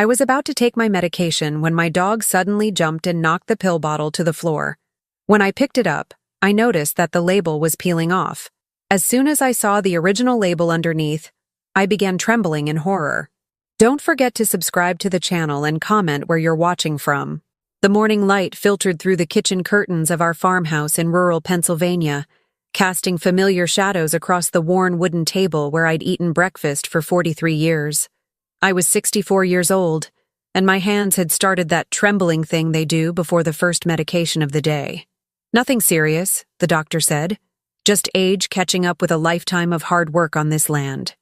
I was about to take my medication when my dog suddenly jumped and knocked the pill bottle to the floor. When I picked it up, I noticed that the label was peeling off. As soon as I saw the original label underneath, I began trembling in horror. Don't forget to subscribe to the channel and comment where you're watching from. The morning light filtered through the kitchen curtains of our farmhouse in rural Pennsylvania, casting familiar shadows across the worn wooden table where I'd eaten breakfast for 43 years. I was 64 years old, and my hands had started that trembling thing they do before the first medication of the day. Nothing serious, the doctor said. Just age catching up with a lifetime of hard work on this land.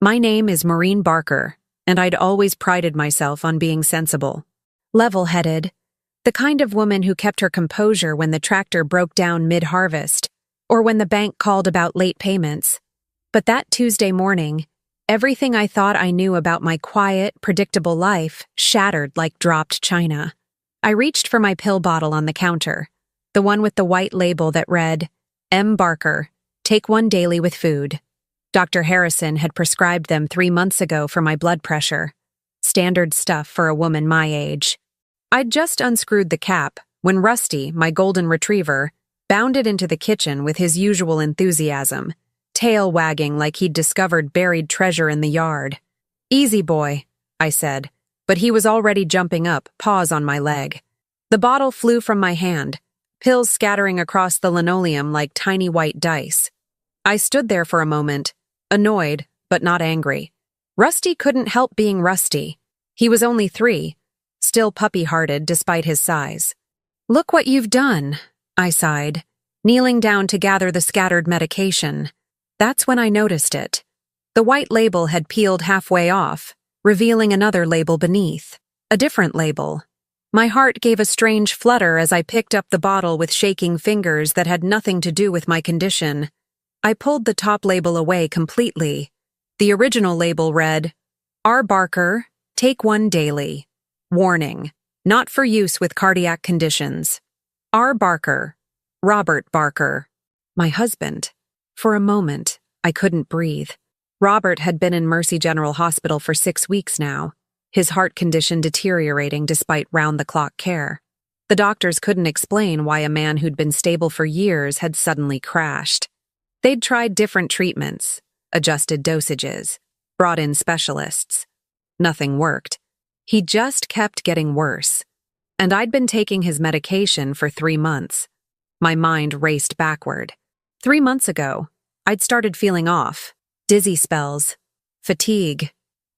My name is Maureen Barker, and I'd always prided myself on being sensible. Level-headed. The kind of woman who kept her composure when the tractor broke down mid-harvest, or when the bank called about late payments. But that Tuesday morning, everything I thought I knew about my quiet, predictable life shattered like dropped china. I reached for my pill bottle on the counter, the one with the white label that read, M. Barker, take one daily with food. Dr. Harrison had prescribed them 3 months ago for my blood pressure. Standard stuff for a woman my age. I'd just unscrewed the cap when Rusty, my golden retriever, bounded into the kitchen with his usual enthusiasm, tail wagging like he'd discovered buried treasure in the yard. Easy, boy, I said, but he was already jumping up, paws on my leg. The bottle flew from my hand, pills scattering across the linoleum like tiny white dice. I stood there for a moment, annoyed but not angry. Rusty couldn't help being Rusty. He was only 3, still puppy-hearted despite his size. Look what you've done, I sighed, kneeling down to gather the scattered medication. That's when I noticed it. The white label had peeled halfway off, revealing another label beneath. A different label. My heart gave a strange flutter as I picked up the bottle with shaking fingers that had nothing to do with my condition. I pulled the top label away completely. The original label read, R. Barker, take one daily. Warning, not for use with cardiac conditions. R. Barker, Robert Barker. My husband. For a moment, I couldn't breathe. Robert had been in Mercy General Hospital for 6 weeks now, his heart condition deteriorating despite round-the-clock care. The doctors couldn't explain why a man who'd been stable for years had suddenly crashed. They'd tried different treatments, adjusted dosages, brought in specialists. Nothing worked. He just kept getting worse. And I'd been taking his medication for 3 months. My mind raced backward. 3 months ago, I'd started feeling off, dizzy spells, fatigue.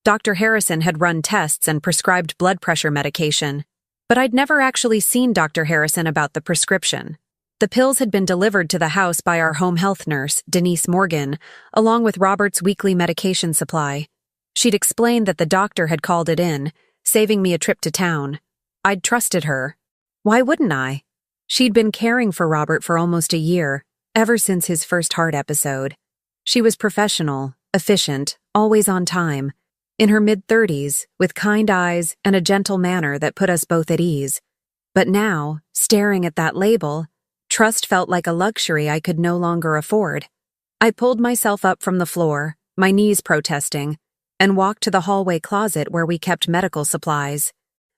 Dr. Harrison had run tests and prescribed blood pressure medication, but I'd never actually seen Dr. Harrison about the prescription. The pills had been delivered to the house by our home health nurse, Denise Morgan, along with Robert's weekly medication supply. She'd explained that the doctor had called it in, saving me a trip to town. I'd trusted her. Why wouldn't I? She'd been caring for Robert for almost a year, ever since his first heart episode. She was professional, efficient, always on time, in her mid-30s, with kind eyes and a gentle manner that put us both at ease. But now, staring at that label, trust felt like a luxury I could no longer afford. I pulled myself up from the floor, my knees protesting, and walked to the hallway closet where we kept medical supplies.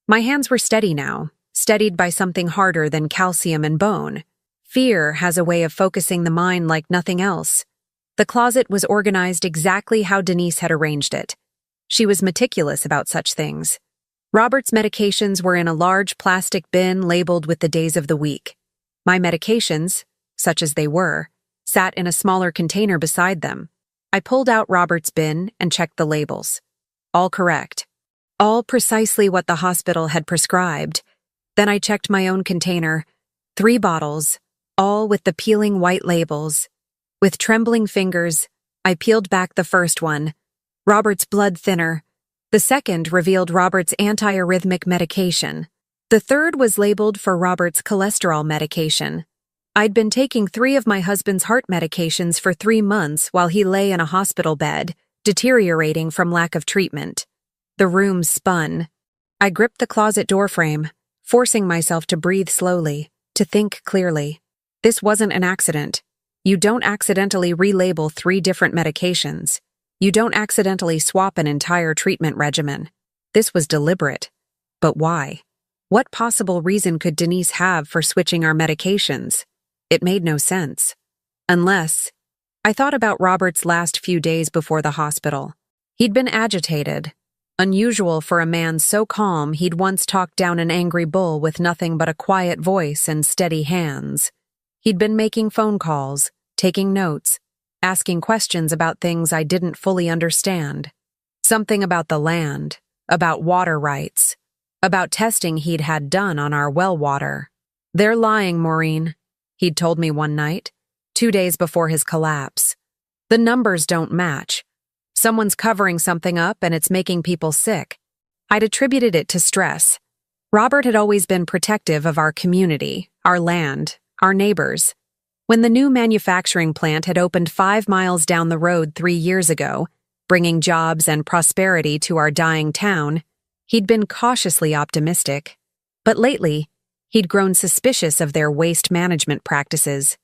My hands were steady now, steadied by something harder than calcium and bone. Fear has a way of focusing the mind like nothing else. The closet was organized exactly how Denise had arranged it. She was meticulous about such things. Robert's medications were in a large plastic bin labeled with the days of the week. My medications, such as they were, sat in a smaller container beside them. I pulled out Robert's bin and checked the labels. All correct. All precisely what the hospital had prescribed. Then I checked my own container. 3 bottles, all with the peeling white labels. With trembling fingers, I peeled back the first one, Robert's blood thinner. The second revealed Robert's antiarrhythmic medication. The third was labeled for Robert's cholesterol medication. I'd been taking 3 of my husband's heart medications for 3 months while he lay in a hospital bed, deteriorating from lack of treatment. The room spun. I gripped the closet doorframe, forcing myself to breathe slowly, to think clearly. This wasn't an accident. You don't accidentally relabel 3 different medications. You don't accidentally swap an entire treatment regimen. This was deliberate. But why? What possible reason could Denise have for switching our medications? It made no sense. Unless, I thought about Robert's last few days before the hospital. He'd been agitated. Unusual for a man so calm he'd once talked down an angry bull with nothing but a quiet voice and steady hands. He'd been making phone calls, taking notes, asking questions about things I didn't fully understand. Something about the land, about water rights, about testing he'd had done on our well water. "They're lying, Maureen," he'd told me one night, 2 days before his collapse. "The numbers don't match. Someone's covering something up and it's making people sick." I'd attributed it to stress. Robert had always been protective of our community, our land, our neighbors. When the new manufacturing plant had opened 5 miles down the road 3 years ago, bringing jobs and prosperity to our dying town, he'd been cautiously optimistic. But lately, he'd grown suspicious of their waste management practices.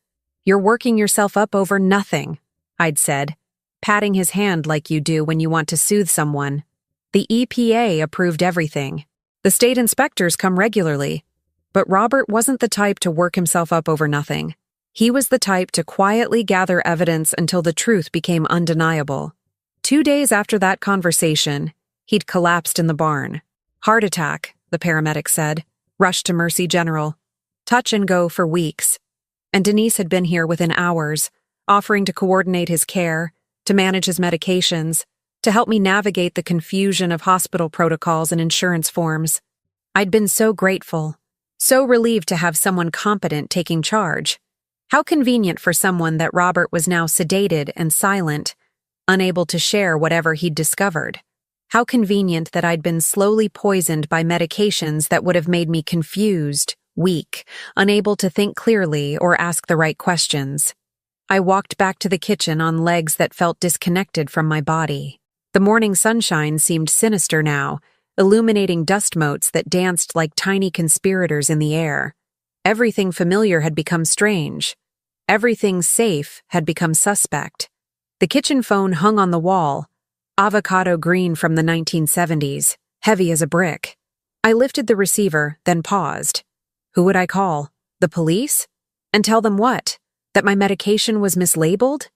"You're working yourself up over nothing," I'd said, patting his hand like you do when you want to soothe someone. "The EPA approved everything. The state inspectors come regularly." But Robert wasn't the type to work himself up over nothing. He was the type to quietly gather evidence until the truth became undeniable. 2 days after that conversation, he'd collapsed in the barn. "Heart attack," the paramedic said. "Rushed to Mercy General. Touch and go for weeks." And Denise had been here within hours, offering to coordinate his care, to manage his medications, to help me navigate the confusion of hospital protocols and insurance forms. I'd been so grateful, so relieved to have someone competent taking charge. How convenient for someone that Robert was now sedated and silent, unable to share whatever he'd discovered. How convenient that I'd been slowly poisoned by medications that would have made me confused, weak, unable to think clearly or ask the right questions. I walked back to the kitchen on legs that felt disconnected from my body. The morning sunshine seemed sinister now, illuminating dust motes that danced like tiny conspirators in the air. Everything familiar had become strange. Everything safe had become suspect. The kitchen phone hung on the wall, avocado green from the 1970s, heavy as a brick. I lifted the receiver, then paused. Who would I call? The police? And tell them what? That my medication was mislabeled?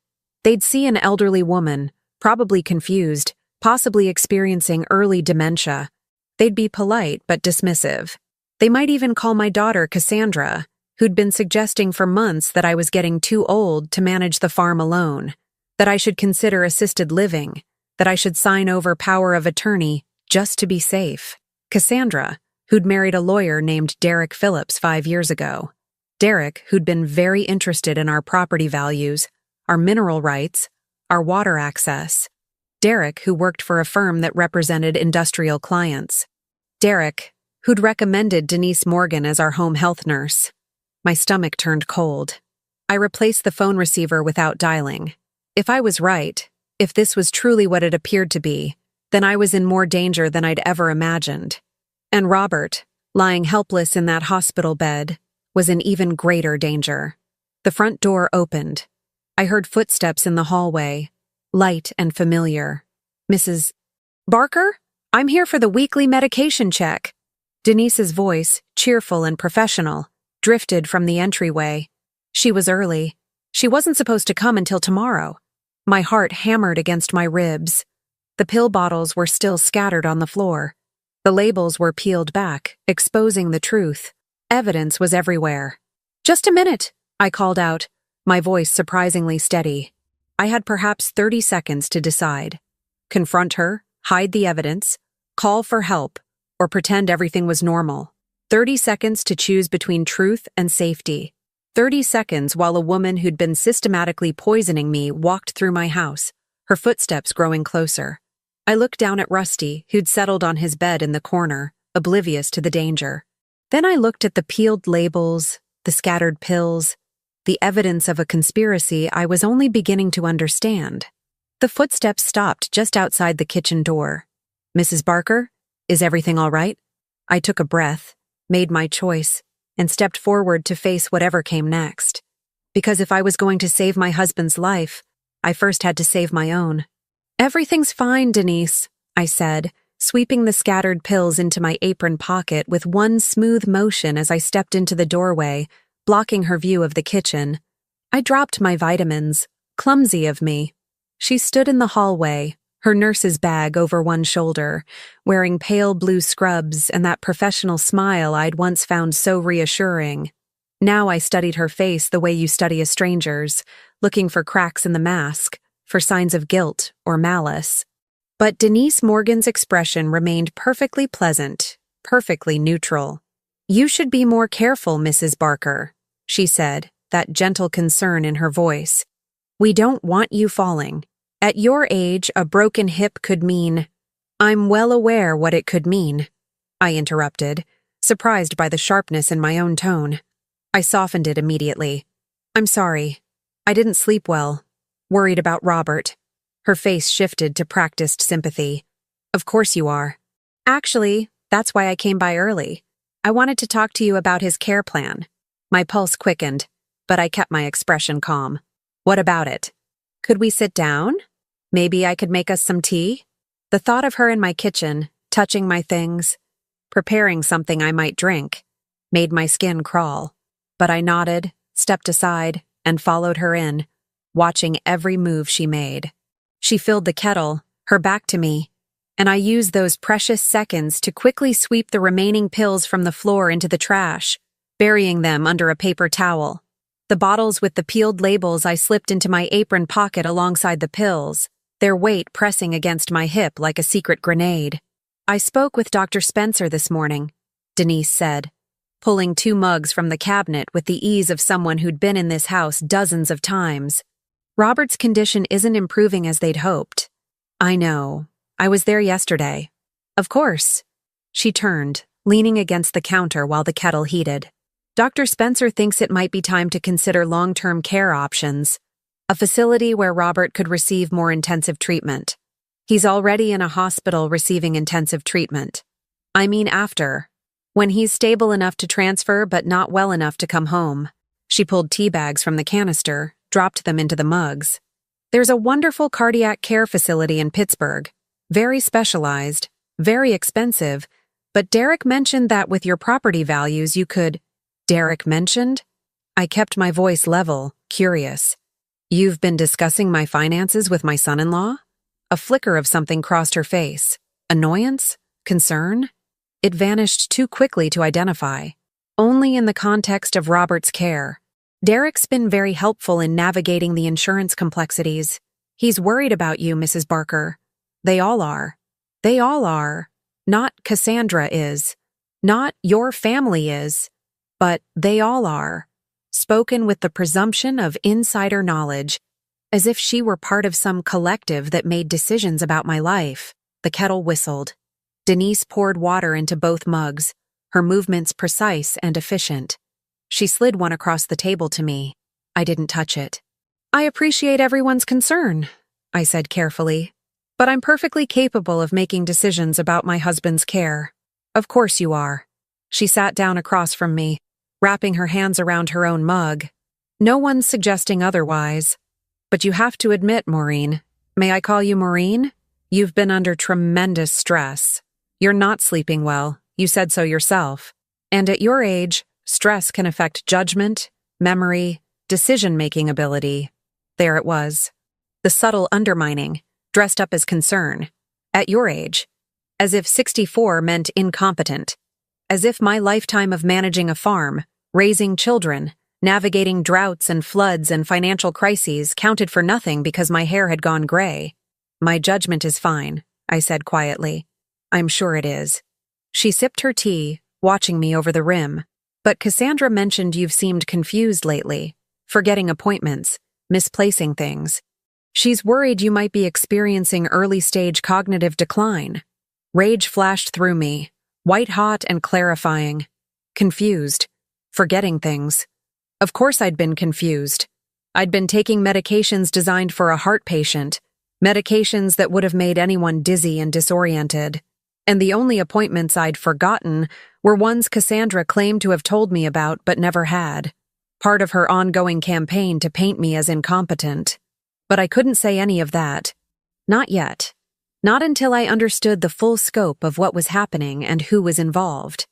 They'd see an elderly woman, probably confused, possibly experiencing early dementia. They'd be polite but dismissive. They might even call my daughter Cassandra, who'd been suggesting for months that I was getting too old to manage the farm alone, that I should consider assisted living, that I should sign over power of attorney just to be safe. Cassandra, who'd married a lawyer named Derek Phillips 5 years ago. Derek, who'd been very interested in our property values, our mineral rights, our water access. Derek, who worked for a firm that represented industrial clients. Derek, who'd recommended Denise Morgan as our home health nurse. My stomach turned cold. I replaced the phone receiver without dialing. If I was right, if this was truly what it appeared to be, then I was in more danger than I'd ever imagined. And Robert, lying helpless in that hospital bed, was in even greater danger. The front door opened. I heard footsteps in the hallway, light and familiar. "Mrs. Barker? I'm here for the weekly medication check." Denise's voice, cheerful and professional, drifted from the entryway. She was early. She wasn't supposed to come until tomorrow. My heart hammered against my ribs. The pill bottles were still scattered on the floor. The labels were peeled back, exposing the truth. Evidence was everywhere. "Just a minute," I called out, my voice surprisingly steady. I had perhaps 30 seconds to decide. Confront her, hide the evidence, call for help, or pretend everything was normal. 30 seconds to choose between truth and safety. 30 seconds while a woman who'd been systematically poisoning me walked through my house, her footsteps growing closer. I looked down at Rusty, who'd settled on his bed in the corner, oblivious to the danger. Then I looked at the peeled labels, the scattered pills, the evidence of a conspiracy I was only beginning to understand. The footsteps stopped just outside the kitchen door. "Mrs. Barker, is everything all right?" I took a breath, made my choice, and stepped forward to face whatever came next. Because if I was going to save my husband's life, I first had to save my own. "Everything's fine, Denise," I said, sweeping the scattered pills into my apron pocket with one smooth motion as I stepped into the doorway, blocking her view of the kitchen. I dropped my vitamins. Clumsy of me. She stood in the hallway, her nurse's bag over one shoulder, wearing pale blue scrubs and that professional smile I'd once found so reassuring. Now I studied her face the way you study a stranger's, looking for cracks in the mask, for signs of guilt or malice. But Denise Morgan's expression remained perfectly pleasant, perfectly neutral. "You should be more careful, Mrs. Barker," she said, that gentle concern in her voice. "We don't want you falling. At your age, a broken hip could mean—" "I'm well aware what it could mean," I interrupted, surprised by the sharpness in my own tone. I softened it immediately. "I'm sorry. I didn't sleep well. Worried about Robert." Her face shifted to practiced sympathy. "Of course you are. Actually, that's why I came by early. I wanted to talk to you about his care plan." My pulse quickened, but I kept my expression calm. "What about it? Could we sit down? Maybe I could make us some tea?" The thought of her in my kitchen, touching my things, preparing something I might drink, made my skin crawl. But I nodded, stepped aside, and followed her in, watching every move she made. She filled the kettle, her back to me, and I used those precious seconds to quickly sweep the remaining pills from the floor into the trash, burying them under a paper towel. The bottles with the peeled labels I slipped into my apron pocket alongside the pills, their weight pressing against my hip like a secret grenade. "I spoke with Dr. Spencer this morning," Denise said, pulling 2 mugs from the cabinet with the ease of someone who'd been in this house dozens of times. "Robert's condition isn't improving as they'd hoped." "I know. I was there yesterday." "Of course." She turned, leaning against the counter while the kettle heated. "Dr. Spencer thinks it might be time to consider long-term care options, a facility where Robert could receive more intensive treatment. He's already in a hospital receiving intensive treatment. I mean after. When he's stable enough to transfer but not well enough to come home." She pulled tea bags from the canister, dropped them into the mugs. "There's a wonderful cardiac care facility in Pittsburgh. Very specialized, very expensive, but Derek mentioned that with your property values you could—" "Derek mentioned?" I kept my voice level, curious. "You've been discussing my finances with my son-in-law?" A flicker of something crossed her face. Annoyance? Concern? It vanished too quickly to identify. "Only in the context of Robert's care. Derek's been very helpful in navigating the insurance complexities. He's worried about you, Mrs. Barker. They all are. They all are. Not Cassandra is. Not your family is. But they all are." Spoken with the presumption of insider knowledge, as if she were part of some collective that made decisions about my life. The kettle whistled. Denise poured water into both mugs, her movements precise and efficient. She slid one across the table to me. I didn't touch it. "I appreciate everyone's concern," I said carefully, "but I'm perfectly capable of making decisions about my husband's care." "Of course you are." She sat down across from me, wrapping her hands around her own mug. "No one's suggesting otherwise. But you have to admit, Maureen, may I call you Maureen? You've been under tremendous stress. You're not sleeping well, you said so yourself. And at your age, stress can affect judgment, memory, decision-making ability." There it was. The subtle undermining, dressed up as concern. At your age. As if 64 meant incompetent. As if my lifetime of managing a farm, raising children, navigating droughts and floods and financial crises counted for nothing because my hair had gone gray. "My judgment is fine," I said quietly. "I'm sure it is." She sipped her tea, watching me over the rim. "But Cassandra mentioned you've seemed confused lately, forgetting appointments, misplacing things. She's worried you might be experiencing early-stage cognitive decline." Rage flashed through me, white-hot and clarifying. Confused. Forgetting things. Of course I'd been confused. I'd been taking medications designed for a heart patient, medications that would have made anyone dizzy and disoriented. And the only appointments I'd forgotten were ones Cassandra claimed to have told me about but never had. Part of her ongoing campaign to paint me as incompetent. But I couldn't say any of that. Not yet. Not until I understood the full scope of what was happening and who was involved.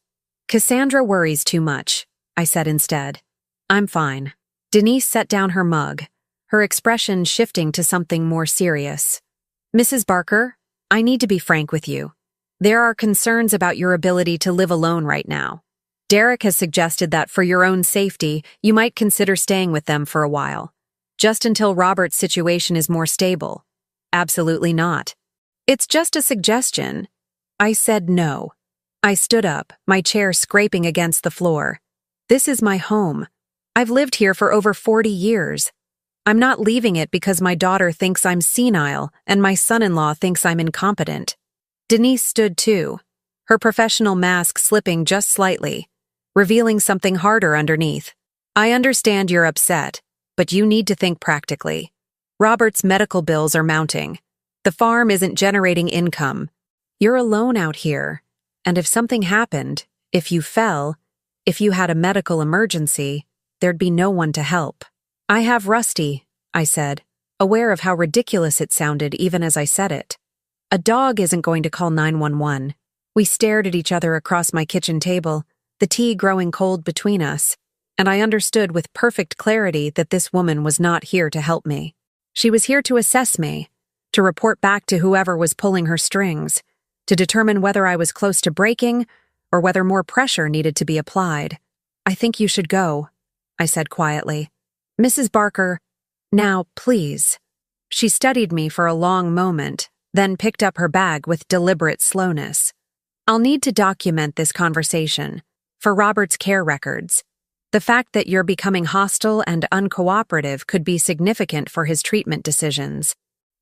Cassandra worries too much, I said instead. I'm fine. Denise set down her mug, her expression shifting to something more serious. Mrs. Barker, I need to be frank with you. There are concerns about your ability to live alone right now. Derek has suggested that for your own safety, you might consider staying with them for a while. Just until Robert's situation is more stable. Absolutely not. It's just a suggestion. I said no. I stood up, my chair scraping against the floor. This is my home. I've lived here for over 40 years. I'm not leaving it because my daughter thinks I'm senile and my son-in-law thinks I'm incompetent. Denise stood too, her professional mask slipping just slightly, revealing something harder underneath. I understand you're upset, but you need to think practically. Robert's medical bills are mounting. The farm isn't generating income. You're alone out here, and if something happened, if you fell, if you had a medical emergency, there'd be no one to help. I have Rusty, I said, aware of how ridiculous it sounded even as I said it. A dog isn't going to call 911. We stared at each other across my kitchen table, the tea growing cold between us, and I understood with perfect clarity that this woman was not here to help me. She was here to assess me, to report back to whoever was pulling her strings, to determine whether I was close to breaking or whether more pressure needed to be applied. I think you should go, I said quietly. Mrs. Barker, now, please. She studied me for a long moment, then picked up her bag with deliberate slowness. I'll need to document this conversation, for Robert's care records. The fact that you're becoming hostile and uncooperative could be significant for his treatment decisions.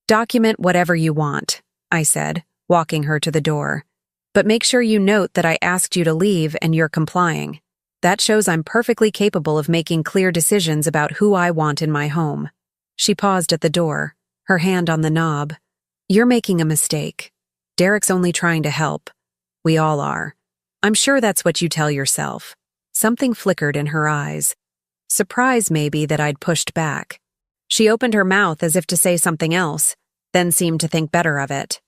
Document whatever you want, I said, walking her to the door. But make sure you note that I asked you to leave and you're complying. That shows I'm perfectly capable of making clear decisions about who I want in my home. She paused at the door, her hand on the knob. You're making a mistake. Derek's only trying to help. We all are. I'm sure that's what you tell yourself. Something flickered in her eyes. Surprise, maybe, that I'd pushed back. She opened her mouth as if to say something else, then seemed to think better of it.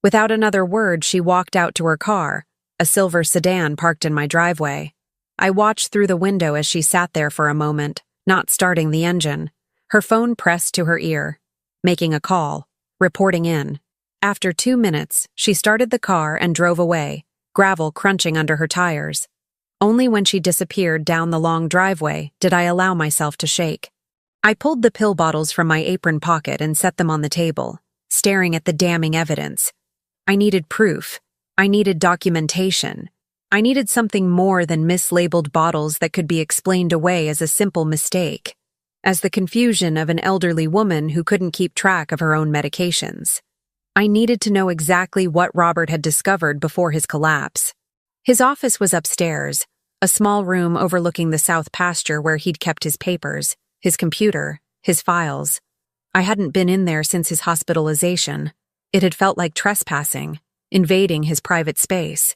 Without another word, she walked out to her car, a silver sedan parked in my driveway. I watched through the window as she sat there for a moment, not starting the engine, her phone pressed to her ear, making a call, reporting in. After 2 minutes, she started the car and drove away, gravel crunching under her tires. Only when she disappeared down the long driveway did I allow myself to shake. I pulled the pill bottles from my apron pocket and set them on the table, staring at the damning evidence. I needed proof. I needed documentation. I needed something more than mislabeled bottles that could be explained away as a simple mistake, as the confusion of an elderly woman who couldn't keep track of her own medications. I needed to know exactly what Robert had discovered before his collapse. His office was upstairs, a small room overlooking the south pasture where he'd kept his papers, his computer, his files. I hadn't been in there since his hospitalization. It had felt like trespassing, invading his private space.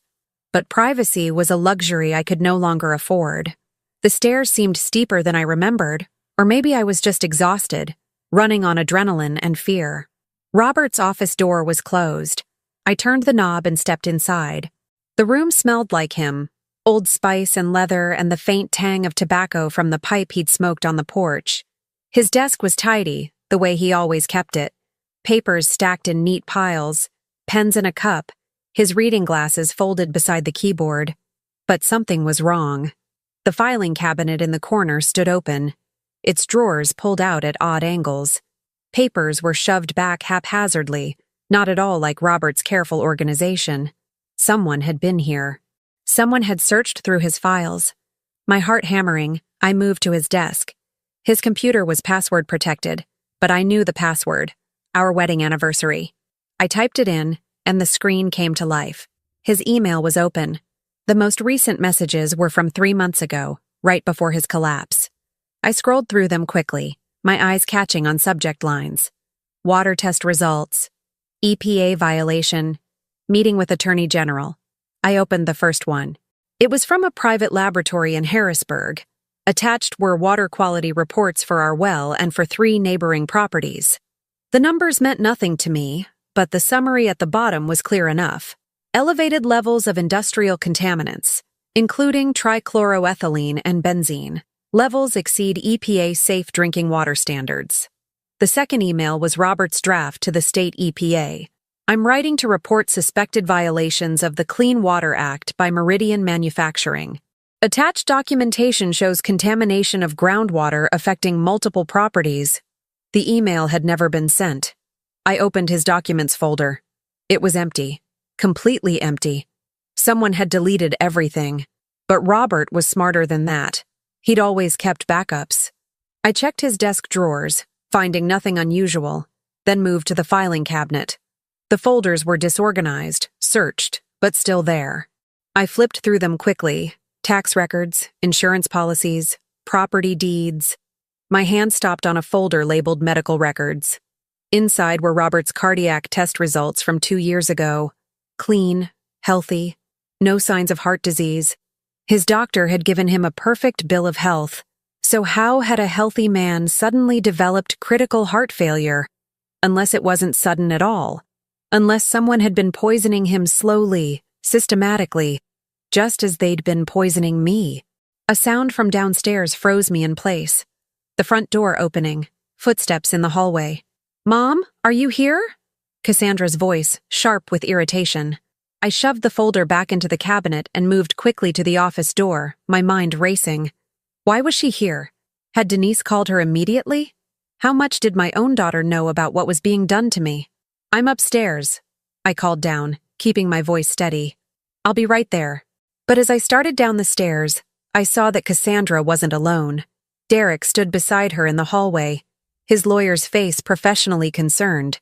But privacy was a luxury I could no longer afford. The stairs seemed steeper than I remembered, or maybe I was just exhausted, running on adrenaline and fear. Robert's office door was closed. I turned the knob and stepped inside. The room smelled like him, Old Spice and leather and the faint tang of tobacco from the pipe he'd smoked on the porch. His desk was tidy, the way he always kept it. Papers stacked in neat piles, pens in a cup, his reading glasses folded beside the keyboard. But something was wrong. The filing cabinet in the corner stood open, its drawers pulled out at odd angles. Papers were shoved back haphazardly, not at all like Robert's careful organization. Someone had been here. Someone had searched through his files. My heart hammering, I moved to his desk. His computer was password protected, but I knew the password, our wedding anniversary. I typed it in, and the screen came to life. His email was open. The most recent messages were from 3 months ago, right before his collapse. I scrolled through them quickly, my eyes catching on subject lines. Water test results, EPA violation, meeting with Attorney General. I opened the first one. It was from a private laboratory in Harrisburg. Attached were water quality reports for our well and for 3 neighboring properties. The numbers meant nothing to me, but the summary at the bottom was clear enough. Elevated levels of industrial contaminants, including trichloroethylene and benzene. Levels exceed EPA safe drinking water standards. The second email was Robert's draft to the state EPA. I'm writing to report suspected violations of the Clean Water Act by Meridian Manufacturing. Attached documentation shows contamination of groundwater affecting multiple properties. The email had never been sent. I opened his documents folder. It was empty. Completely empty. Someone had deleted everything. But Robert was smarter than that. He'd always kept backups. I checked his desk drawers, finding nothing unusual, then moved to the filing cabinet. The folders were disorganized, searched, but still there. I flipped through them quickly. Tax records, insurance policies, property deeds. My hand stopped on a folder labeled medical records. Inside were Robert's cardiac test results from 2 years ago. Clean, healthy, no signs of heart disease. His doctor had given him a perfect bill of health. So how had a healthy man suddenly developed critical heart failure? Unless it wasn't sudden at all. Unless someone had been poisoning him slowly, systematically, just as they'd been poisoning me. A sound from downstairs froze me in place. The front door opening, footsteps in the hallway. "Mom, are you here?" Cassandra's voice, sharp with irritation. I shoved the folder back into the cabinet and moved quickly to the office door, my mind racing. Why was she here? Had Denise called her immediately? How much did my own daughter know about what was being done to me? "I'm upstairs," I called down, keeping my voice steady. "I'll be right there." But as I started down the stairs, I saw that Cassandra wasn't alone. Derek stood beside her in the hallway, his lawyer's face professionally concerned.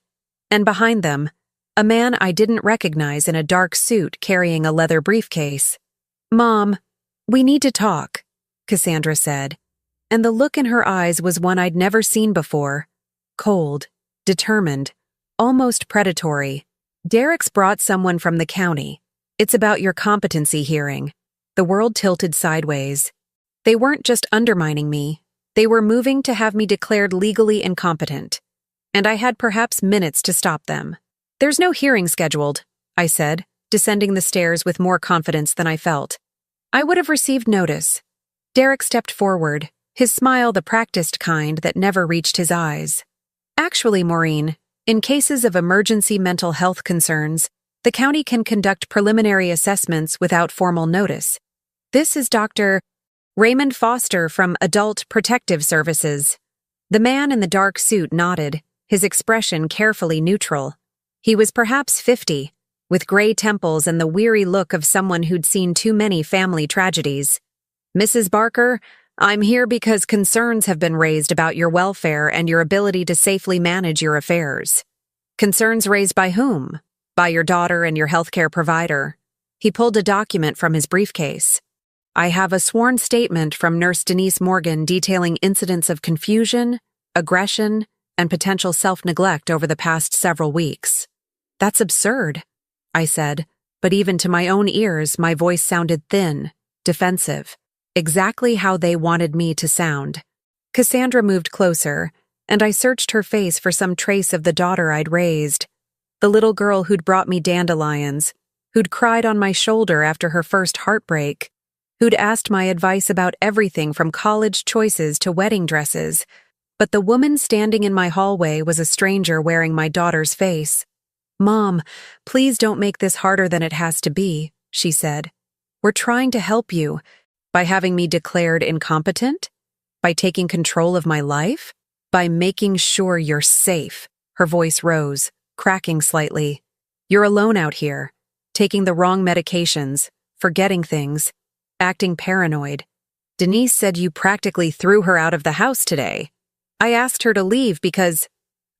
And behind them, a man I didn't recognize in a dark suit carrying a leather briefcase. "Mom, we need to talk," Cassandra said, and the look in her eyes was one I'd never seen before. Cold, determined, almost predatory. "Derek's brought someone from the county. It's about your competency hearing." The world tilted sideways. They weren't just undermining me. They were moving to have me declared legally incompetent. And I had perhaps minutes to stop them. "There's no hearing scheduled," I said, descending the stairs with more confidence than I felt. I would have received notice. Derek stepped forward, his smile the practiced kind that never reached his eyes. "Actually, Maureen, in cases of emergency mental health concerns, the county can conduct preliminary assessments without formal notice. This is Dr. Raymond Foster from Adult Protective Services." The man in the dark suit nodded, his expression carefully neutral. He was perhaps 50, with gray temples and the weary look of someone who'd seen too many family tragedies. "Mrs. Barker, I'm here because concerns have been raised about your welfare and your ability to safely manage your affairs." "Concerns raised by whom?" "By your daughter and your healthcare provider." He pulled a document from his briefcase. "I have a sworn statement from Nurse Denise Morgan detailing incidents of confusion, aggression, and potential self-neglect over the past several weeks." "That's absurd," I said, but even to my own ears, my voice sounded thin, defensive, exactly how they wanted me to sound. Cassandra moved closer, and I searched her face for some trace of the daughter I'd raised. The little girl who'd brought me dandelions, who'd cried on my shoulder after her first heartbreak, who'd asked my advice about everything from college choices to wedding dresses. But the woman standing in my hallway was a stranger wearing my daughter's face. "Mom, please don't make this harder than it has to be," she said. "We're trying to help you. By having me declared incompetent? By taking control of my life? By making sure you're safe." Her voice rose, cracking slightly. "You're alone out here, taking the wrong medications, forgetting things, acting paranoid. Denise said you practically threw her out of the house today. I asked her to leave because..."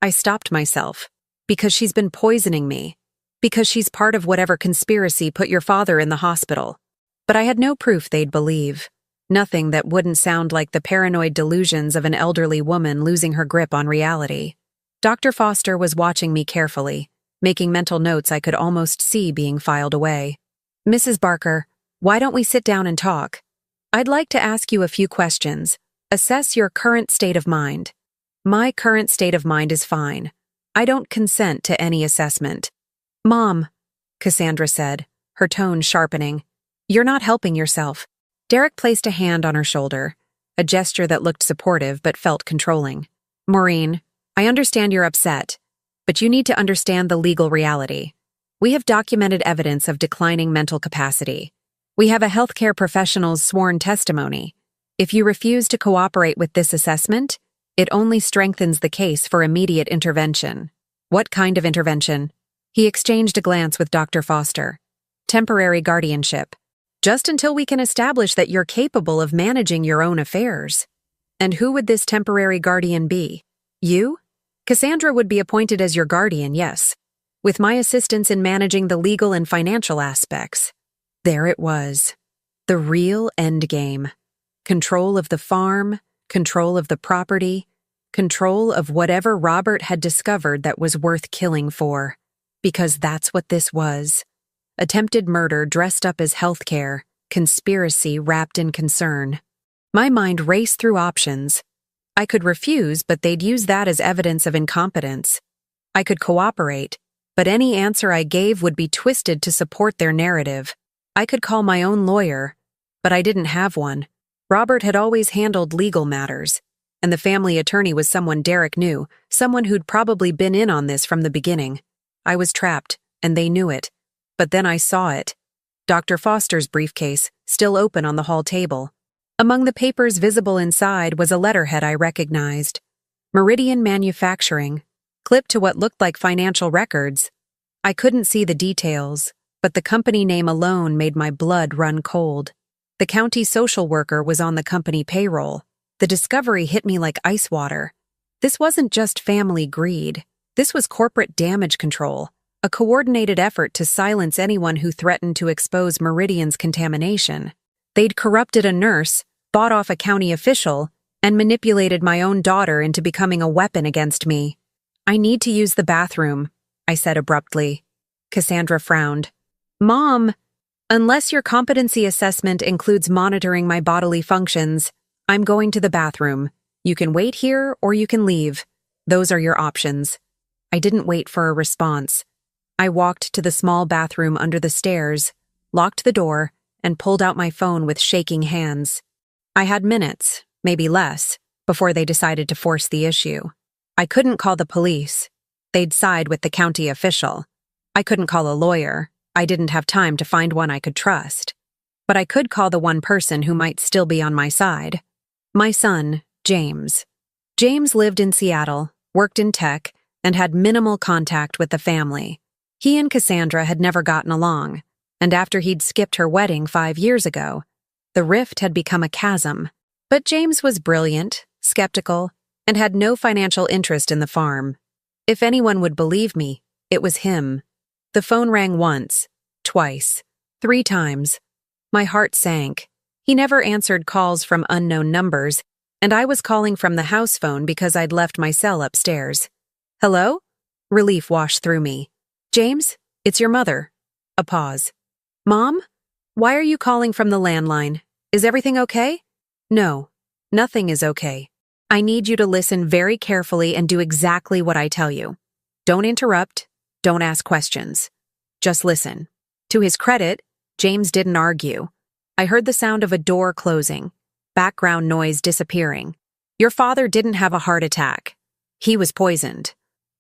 I stopped myself. "Because she's been poisoning me. Because she's part of whatever conspiracy put your father in the hospital." But I had no proof they'd believe. Nothing that wouldn't sound like the paranoid delusions of an elderly woman losing her grip on reality. Dr. Foster was watching me carefully, making mental notes I could almost see being filed away. "Mrs. Barker, why don't we sit down and talk? I'd like to ask you a few questions. Assess your current state of mind." "My current state of mind is fine. I don't consent to any assessment. Mom, Cassandra said, her tone sharpening. You're not helping yourself. Derek placed a hand on her shoulder, a gesture that looked supportive but felt controlling. Maureen, I understand you're upset, but you need to understand the legal reality. We have documented evidence of declining mental capacity. We have a healthcare professional's sworn testimony. If you refuse to cooperate with this assessment, it only strengthens the case for immediate intervention. What kind of intervention? He exchanged a glance with Dr. Foster. Temporary guardianship. Just until we can establish that you're capable of managing your own affairs. And who would this temporary guardian be? You? Cassandra would be appointed as your guardian, yes, with my assistance in managing the legal and financial aspects. There it was. The real endgame. Control of the farm, control of the property, control of whatever Robert had discovered that was worth killing for. Because that's what this was. Attempted murder dressed up as healthcare, conspiracy wrapped in concern. My mind raced through options. I could refuse, but they'd use that as evidence of incompetence. I could cooperate, but any answer I gave would be twisted to support their narrative. I could call my own lawyer, but I didn't have one. Robert had always handled legal matters, and the family attorney was someone Derek knew, someone who'd probably been in on this from the beginning. I was trapped, and they knew it. But then I saw it. Dr. Foster's briefcase, still open on the hall table. Among the papers visible inside was a letterhead I recognized. Meridian Manufacturing, clipped to what looked like financial records. I couldn't see the details, but the company name alone made my blood run cold. The county social worker was on the company payroll. The discovery hit me like ice water. This wasn't just family greed. This was corporate damage control. A coordinated effort to silence anyone who threatened to expose Meridian's contamination. They'd corrupted a nurse, bought off a county official, and manipulated my own daughter into becoming a weapon against me. I need to use the bathroom, I said abruptly. Cassandra frowned. Mom, unless your competency assessment includes monitoring my bodily functions, I'm going to the bathroom. You can wait here or you can leave. Those are your options. I didn't wait for a response. I walked to the small bathroom under the stairs, locked the door, and pulled out my phone with shaking hands. I had minutes, maybe less, before they decided to force the issue. I couldn't call the police. They'd side with the county official. I couldn't call a lawyer. I didn't have time to find one I could trust. But I could call the one person who might still be on my side. My son, James. James lived in Seattle, worked in tech, and had minimal contact with the family. He and Cassandra had never gotten along, and after he'd skipped her wedding 5 years ago, the rift had become a chasm. But James was brilliant, skeptical, and had no financial interest in the farm. If anyone would believe me, it was him. The phone rang once, twice, 3 times. My heart sank. He never answered calls from unknown numbers, and I was calling from the house phone because I'd left my cell upstairs. Hello? Relief washed through me. James, it's your mother. A pause. Mom? Why are you calling from the landline? Is everything okay? No, nothing is okay. I need you to listen very carefully and do exactly what I tell you. Don't interrupt. Don't ask questions. Just listen. To his credit, James didn't argue. I heard the sound of a door closing, background noise disappearing. Your father didn't have a heart attack. He was poisoned.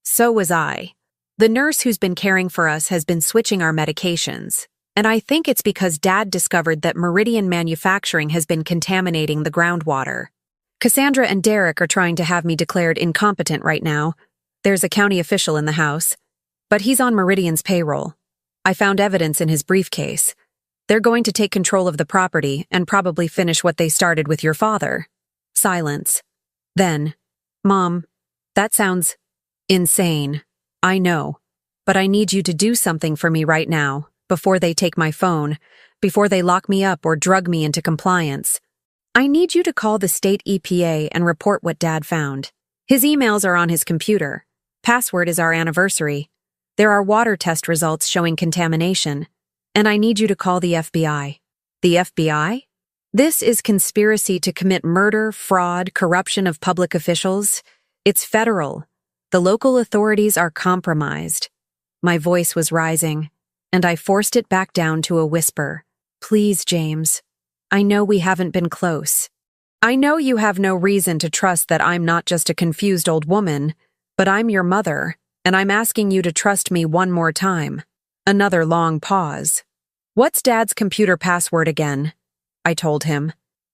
So was I. The nurse who's been caring for us has been switching our medications, and I think it's because Dad discovered that Meridian Manufacturing has been contaminating the groundwater. Cassandra and Derek are trying to have me declared incompetent right now. There's a county official in the house, but he's on Meridian's payroll. I found evidence in his briefcase. They're going to take control of the property and probably finish what they started with your father. Silence. Then, Mom, that sounds insane. I know, but I need you to do something for me right now, before they take my phone, before they lock me up or drug me into compliance. I need you to call the state EPA and report what Dad found. His emails are on his computer. Password is our anniversary. There are water test results showing contamination. And I need you to call the FBI. The FBI? This is conspiracy to commit murder, fraud, corruption of public officials. It's federal. The local authorities are compromised. My voice was rising, and I forced it back down to a whisper. Please, James. I know we haven't been close. I know you have no reason to trust that I'm not just a confused old woman, but I'm your mother, and I'm asking you to trust me one more time. Another long pause. What's Dad's computer password again? I told him.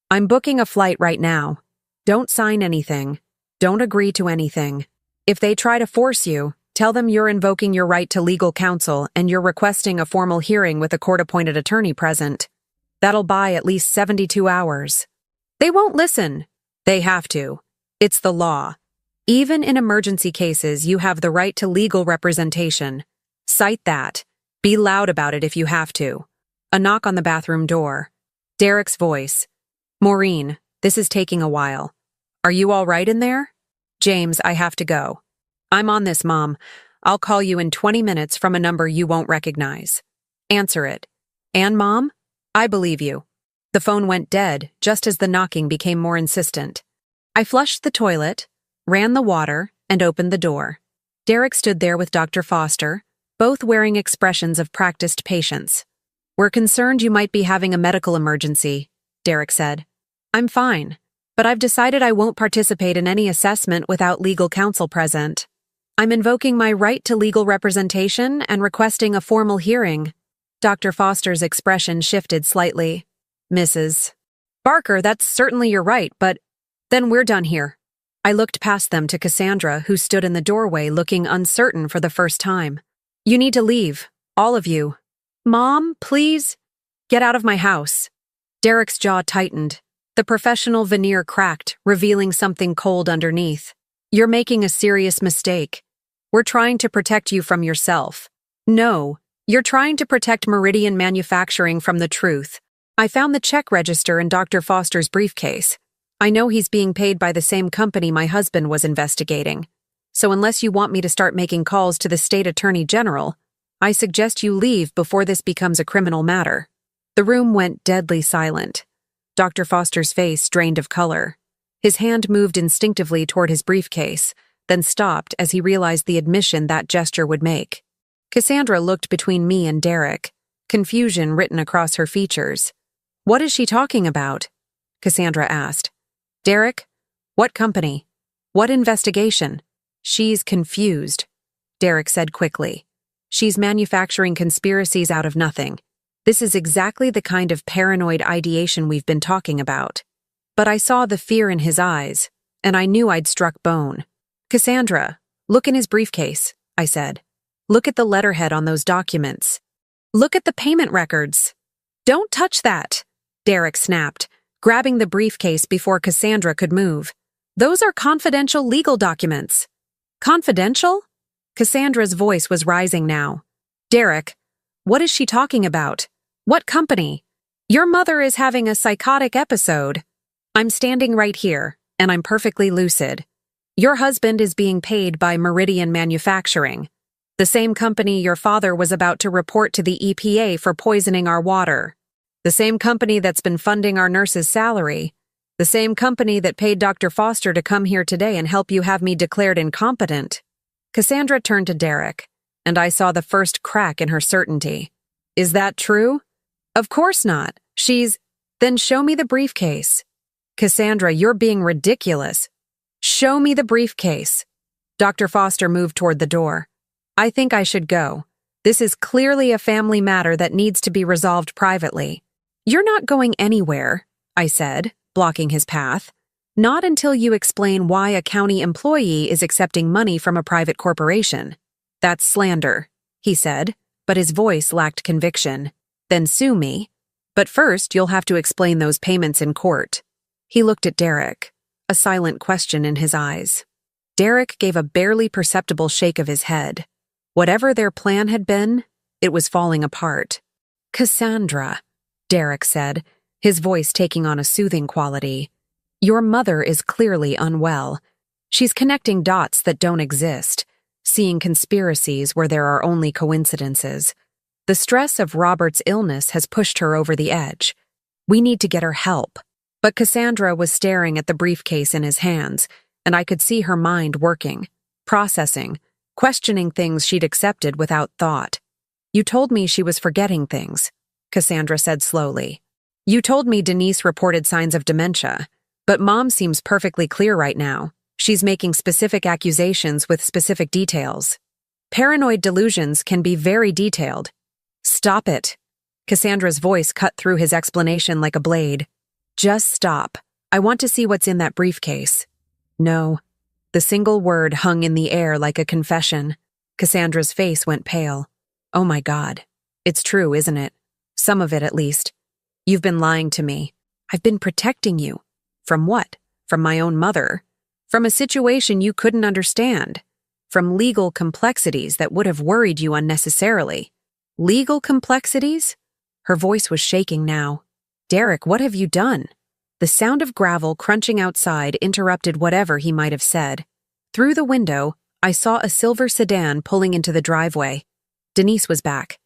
I'm booking a flight right now. Don't sign anything. Don't agree to anything. If they try to force you, tell them you're invoking your right to legal counsel and you're requesting a formal hearing with a court-appointed attorney present. That'll buy at least 72 hours. They won't listen. They have to. It's the law. Even in emergency cases, you have the right to legal representation. Cite that. Be loud about it if you have to. A knock on the bathroom door. Derek's voice. Maureen, this is taking a while. Are you all right in there? James, I have to go. I'm on this, Mom. I'll call you in 20 minutes from a number you won't recognize. Answer it. And Mom? I believe you. The phone went dead just as the knocking became more insistent. I flushed the toilet, ran the water, and opened the door. Derek stood there with Dr. Foster, both wearing expressions of practiced patience. We're concerned you might be having a medical emergency, Derek said. I'm fine, but I've decided I won't participate in any assessment without legal counsel present. I'm invoking my right to legal representation and requesting a formal hearing. Dr. Foster's expression shifted slightly. Mrs. Barker, that's certainly your right, but then we're done here. I looked past them to Cassandra, who stood in the doorway looking uncertain for the first time. You need to leave, all of you. Mom, please? Get out of my house. Derek's jaw tightened. The professional veneer cracked, revealing something cold underneath. You're making a serious mistake. We're trying to protect you from yourself. No, you're trying to protect Meridian Manufacturing from the truth. I found the check register in Dr. Foster's briefcase. I know he's being paid by the same company my husband was investigating. So unless you want me to start making calls to the state attorney general, I suggest you leave before this becomes a criminal matter. The room went deadly silent. Dr. Foster's face drained of color. His hand moved instinctively toward his briefcase, then stopped as he realized the admission that gesture would make. Cassandra looked between me and Derek, confusion written across her features. What is she talking about? Cassandra asked. Derek? What company? What investigation? She's confused, Derek said quickly. She's manufacturing conspiracies out of nothing. This is exactly the kind of paranoid ideation we've been talking about. But I saw the fear in his eyes, and I knew I'd struck bone. Cassandra, look in his briefcase, I said. Look at the letterhead on those documents. Look at the payment records. Don't touch that, Derek snapped, grabbing the briefcase before Cassandra could move. Those are confidential legal documents. Confidential? Cassandra's voice was rising now. Derek, what is she talking about? What company? Your mother is having a psychotic episode. I'm standing right here, and I'm perfectly lucid. Your husband is being paid by Meridian Manufacturing, the same company your father was about to report to the EPA for poisoning our water, the same company that's been funding our nurse's salary, the same company that paid Dr. Foster to come here today and help you have me declared incompetent. Cassandra turned to Derek, and I saw the first crack in her certainty. Is that true? Of course not. Then show me the briefcase. Cassandra, you're being ridiculous. Show me the briefcase. Dr. Foster moved toward the door. I think I should go. This is clearly a family matter that needs to be resolved privately. You're not going anywhere, I said, blocking his path. Not until you explain why a county employee is accepting money from a private corporation. That's slander, he said, but his voice lacked conviction. Then sue me. But first, you'll have to explain those payments in court. He looked at Derek, a silent question in his eyes. Derek gave a barely perceptible shake of his head. Whatever their plan had been, it was falling apart. Cassandra, Derek said, his voice taking on a soothing quality. Your mother is clearly unwell. She's connecting dots that don't exist, seeing conspiracies where there are only coincidences. The stress of Robert's illness has pushed her over the edge. We need to get her help. But Cassandra was staring at the briefcase in his hands, and I could see her mind working, processing, questioning things she'd accepted without thought. "You told me she was forgetting things," Cassandra said slowly. "You told me Denise reported signs of dementia, but Mom seems perfectly clear right now. She's making specific accusations with specific details. Paranoid delusions can be very detailed." "Stop it." Cassandra's voice cut through his explanation like a blade. "Just stop. I want to see what's in that briefcase." "No." The single word hung in the air like a confession. Cassandra's face went pale. "Oh my God. It's true, isn't it? Some of it, at least. You've been lying to me. I've been protecting you. From what? From my own mother? From a situation you couldn't understand. From legal complexities that would have worried you unnecessarily." "Legal complexities?" Her voice was shaking now. "Derek, what have you done?" The sound of gravel crunching outside interrupted whatever he might have said. Through the window, I saw a silver sedan pulling into the driveway. Denise was back,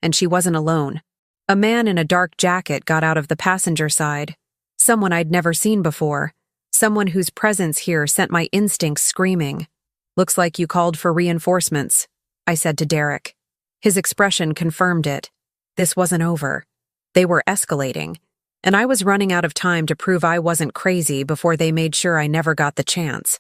and she wasn't alone. A man in a dark jacket got out of the passenger side. Someone I'd never seen before. Someone whose presence here sent my instincts screaming. "Looks like you called for reinforcements," I said to Derek. His expression confirmed it. This wasn't over. They were escalating, and I was running out of time to prove I wasn't crazy before they made sure I never got the chance.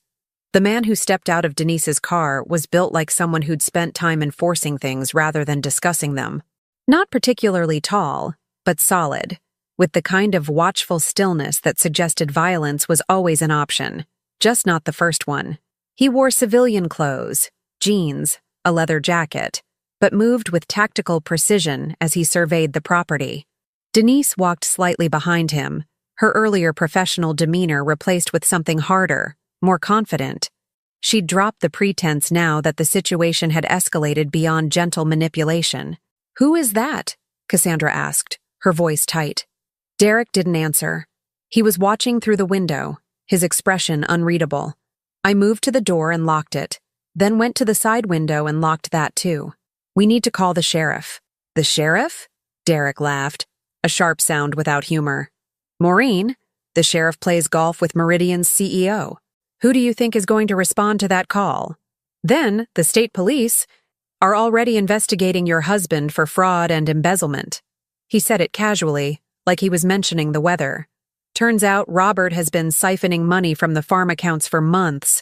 The man who stepped out of Denise's car was built like someone who'd spent time enforcing things rather than discussing them. Not particularly tall, but solid, with the kind of watchful stillness that suggested violence was always an option, just not the first one. He wore civilian clothes, jeans, a leather jacket, but moved with tactical precision as he surveyed the property. Denise walked slightly behind him, her earlier professional demeanor replaced with something harder, more confident. She'd dropped the pretense now that the situation had escalated beyond gentle manipulation. "Who is that?" Cassandra asked, her voice tight. Derek didn't answer. He was watching through the window, his expression unreadable. I moved to the door and locked it, then went to the side window and locked that too. "We need to call the sheriff." "The sheriff?" Derek laughed, a sharp sound without humor. "Maureen, the sheriff plays golf with Meridian's CEO. Who do you think is going to respond to that call? Then, the state police are already investigating your husband for fraud and embezzlement." He said it casually, like he was mentioning the weather. "Turns out Robert has been siphoning money from the farm accounts for months.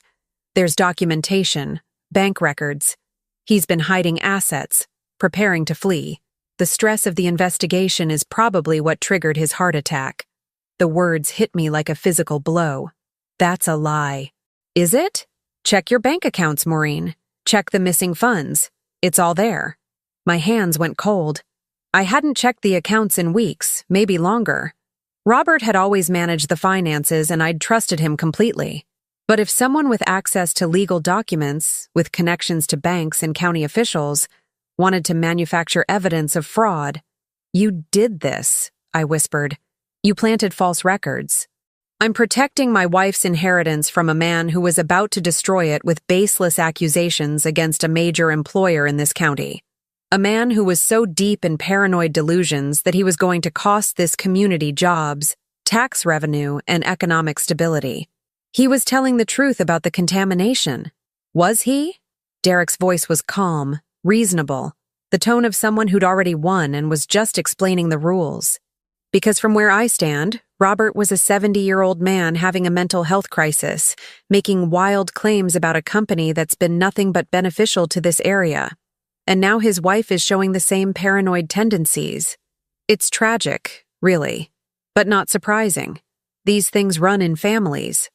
There's documentation, bank records. He's been hiding assets, preparing to flee. The stress of the investigation is probably what triggered his heart attack." The words hit me like a physical blow. "That's a lie." "Is it? Check your bank accounts, Maureen. Check the missing funds. It's all there." My hands went cold. I hadn't checked the accounts in weeks, maybe longer. Robert had always managed the finances and I'd trusted him completely. But if someone with access to legal documents, with connections to banks and county officials, wanted to manufacture evidence of fraud— "You did this," I whispered. "You planted false records." "I'm protecting my wife's inheritance from a man who was about to destroy it with baseless accusations against a major employer in this county. A man who was so deep in paranoid delusions that he was going to cost this community jobs, tax revenue, and economic stability. He was telling the truth about the contamination. Was he?" Derek's voice was calm, reasonable, the tone of someone who'd already won and was just explaining the rules. Because from where I stand, Robert was a 70-year-old man having a mental health crisis, making wild claims about a company that's been nothing but beneficial to this area. And now his wife is showing the same paranoid tendencies. It's tragic, really, but not surprising. These things run in families.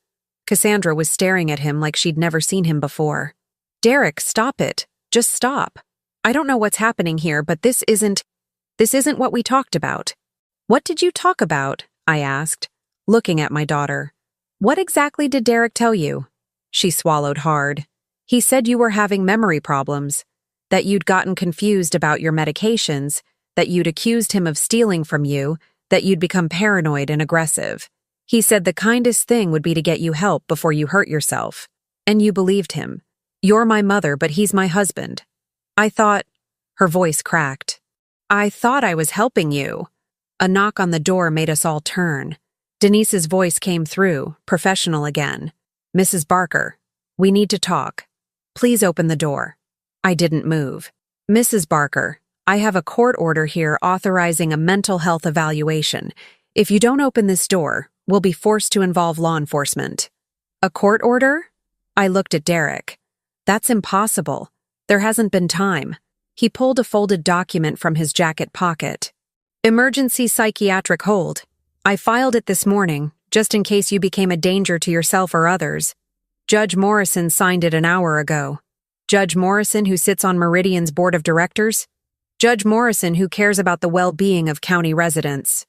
Cassandra was staring at him like she'd never seen him before. "Derek, stop it. Just stop. I don't know what's happening here, but this isn't what we talked about." "What did you talk about?" I asked, looking at my daughter. "What exactly did Derek tell you?" She swallowed hard. "He said you were having memory problems, that you'd gotten confused about your medications, that you'd accused him of stealing from you, that you'd become paranoid and aggressive. He said the kindest thing would be to get you help before you hurt yourself. And you believed him. You're my mother, but he's my husband. I thought—" Her voice cracked. "I thought I was helping you." A knock on the door made us all turn. Denise's voice came through, professional again. "Mrs. Barker, we need to talk." Please open the door. I didn't move. Mrs. Barker, I have a court order here authorizing a mental health evaluation. If you don't open this door, we'll be forced to involve law enforcement. A court order? I looked at Derek. That's impossible. There hasn't been time. He pulled a folded document from his jacket pocket. Emergency psychiatric hold. I filed it this morning, just in case you became a danger to yourself or others. Judge Morrison signed it an hour ago. Judge Morrison, who sits on Meridian's board of directors? Judge Morrison, who cares about the well-being of county residents.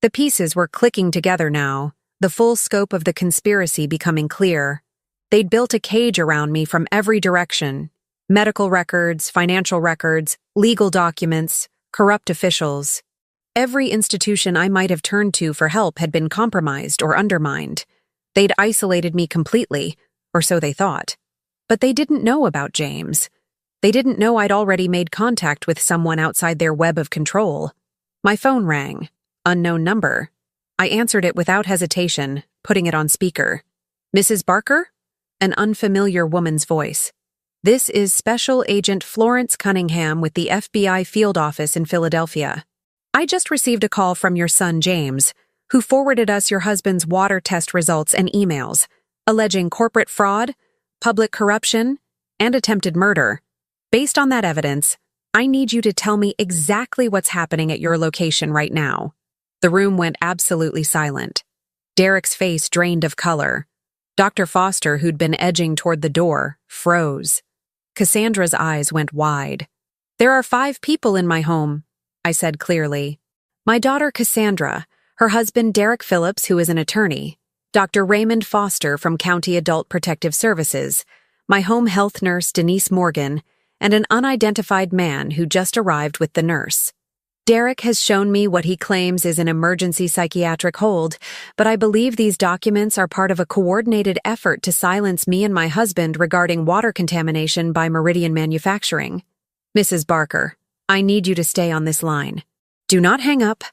The pieces were clicking together now, the full scope of the conspiracy becoming clear. They'd built a cage around me from every direction. Medical records, financial records, legal documents, corrupt officials. Every institution I might have turned to for help had been compromised or undermined. They'd isolated me completely, or so they thought. But they didn't know about James. They didn't know I'd already made contact with someone outside their web of control. My phone rang. Unknown number. I answered it without hesitation, putting it on speaker. Mrs. Barker? An unfamiliar woman's voice. This is Special Agent Florence Cunningham with the FBI field office in Philadelphia. I just received a call from your son James, who forwarded us your husband's water test results and emails, alleging corporate fraud, public corruption, and attempted murder. Based on that evidence, I need you to tell me exactly what's happening at your location right now. The room went absolutely silent. Derek's face drained of color. Dr. Foster, who'd been edging toward the door, froze. Cassandra's eyes went wide. There are 5 people in my home, I said clearly. My daughter Cassandra, her husband Derek Phillips, who is an attorney, Dr. Raymond Foster from County Adult Protective Services, my home health nurse Denise Morgan, and an unidentified man who just arrived with the nurse. Derek has shown me what he claims is an emergency psychiatric hold, but I believe these documents are part of a coordinated effort to silence me and my husband regarding water contamination by Meridian Manufacturing. Mrs. Barker, I need you to stay on this line. Do not hang up.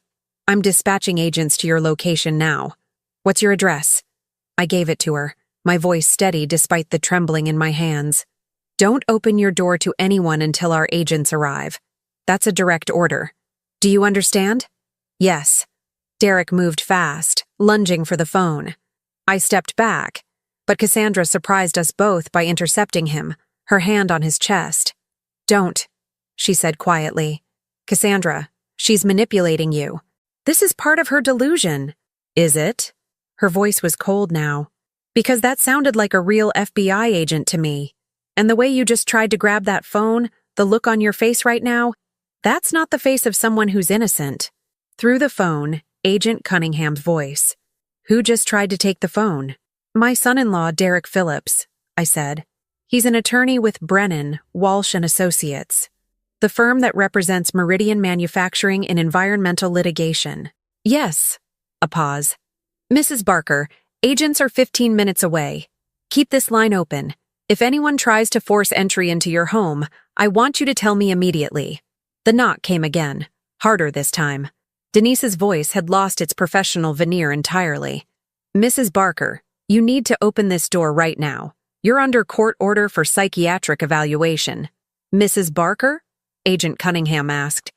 I'm dispatching agents to your location now. What's your address? I gave it to her, my voice steady despite the trembling in my hands. Don't open your door to anyone until our agents arrive. That's a direct order. Do you understand? Yes. Derek moved fast, lunging for the phone. I stepped back, but Cassandra surprised us both by intercepting him, her hand on his chest. Don't, she said quietly. Cassandra, she's manipulating you. This is part of her delusion. Is it? Her voice was cold now. Because that sounded like a real FBI agent to me. And the way you just tried to grab that phone, the look on your face right now, that's not the face of someone who's innocent. Through the phone, Agent Cunningham's voice. Who just tried to take the phone? My son-in-law, Derek Phillips, I said. He's an attorney with Brennan, Walsh & Associates, the firm that represents Meridian Manufacturing in environmental litigation. Yes. A pause. Mrs. Barker, agents are 15 minutes away. Keep this line open. If anyone tries to force entry into your home, I want you to tell me immediately. The knock came again, harder this time. Denise's voice had lost its professional veneer entirely. Mrs. Barker, you need to open this door right now. You're under court order for psychiatric evaluation. Mrs. Barker? Agent Cunningham asked.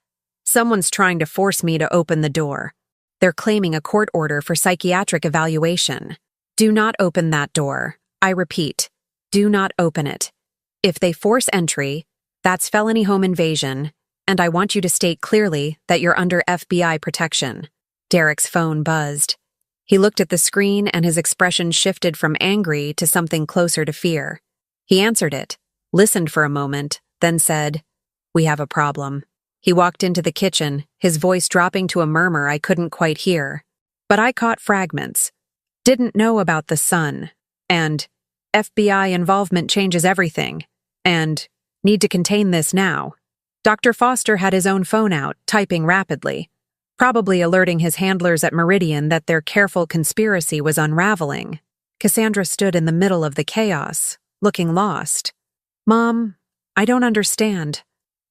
Someone's trying to force me to open the door. They're claiming a court order for psychiatric evaluation. Do not open that door. I repeat, do not open it. If they force entry, that's felony home invasion, and I want you to state clearly that you're under FBI protection. Derek's phone buzzed. He looked at the screen and his expression shifted from angry to something closer to fear. He answered it, listened for a moment, then said, "We have a problem." He walked into the kitchen, his voice dropping to a murmur I couldn't quite hear. But I caught fragments. Didn't know about the sun, and FBI involvement changes everything, and need to contain this now. Dr. Foster had his own phone out, typing rapidly, probably alerting his handlers at Meridian that their careful conspiracy was unraveling. Cassandra stood in the middle of the chaos, looking lost. Mom, I don't understand.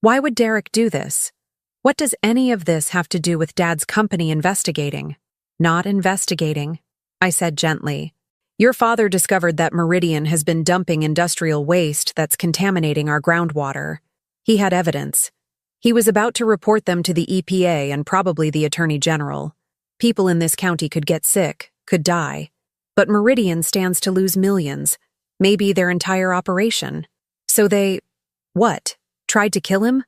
Why would Derek do this? What does any of this have to do with Dad's company investigating? Not investigating, I said gently. Your father discovered that Meridian has been dumping industrial waste that's contaminating our groundwater. He had evidence. He was about to report them to the EPA and probably the Attorney General. People in this county could get sick, could die. But Meridian stands to lose millions, maybe their entire operation. So they, what, tried to kill him?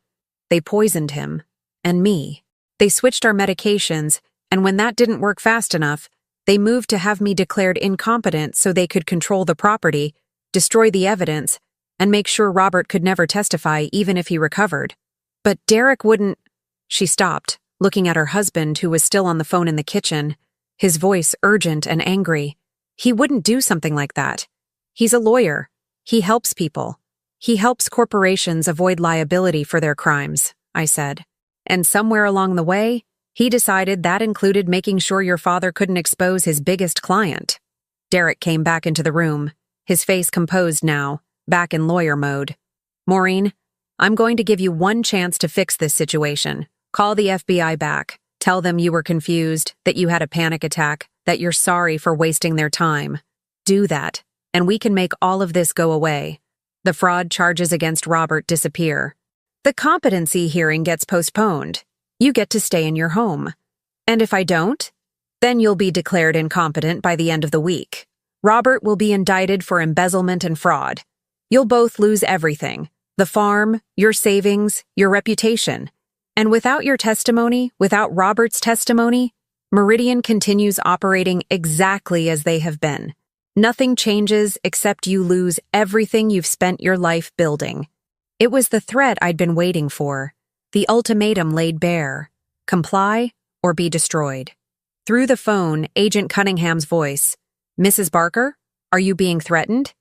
They poisoned him. And me. They switched our medications, and when that didn't work fast enough, they moved to have me declared incompetent so they could control the property, destroy the evidence, and make sure Robert could never testify even if he recovered. But Derek wouldn't. She stopped, looking at her husband who was still on the phone in the kitchen, his voice urgent and angry. He wouldn't do something like that. He's a lawyer. He helps people. He helps corporations avoid liability for their crimes, I said. And somewhere along the way, he decided that included making sure your father couldn't expose his biggest client. Derek came back into the room, his face composed now, back in lawyer mode. Maureen, I'm going to give you one chance to fix this situation. Call the FBI back. Tell them you were confused, that you had a panic attack, that you're sorry for wasting their time. Do that, and we can make all of this go away. The fraud charges against Robert disappear. The competency hearing gets postponed. You get to stay in your home. And if I don't, then you'll be declared incompetent by the end of the week. Robert will be indicted for embezzlement and fraud. You'll both lose everything. The farm, your savings, your reputation. And without your testimony, without Robert's testimony, Meridian continues operating exactly as they have been. Nothing changes except you lose everything you've spent your life building. It was the threat I'd been waiting for, the ultimatum laid bare. Comply or be destroyed. Through the phone, Agent Cunningham's voice. Mrs. Barker, are you being threatened?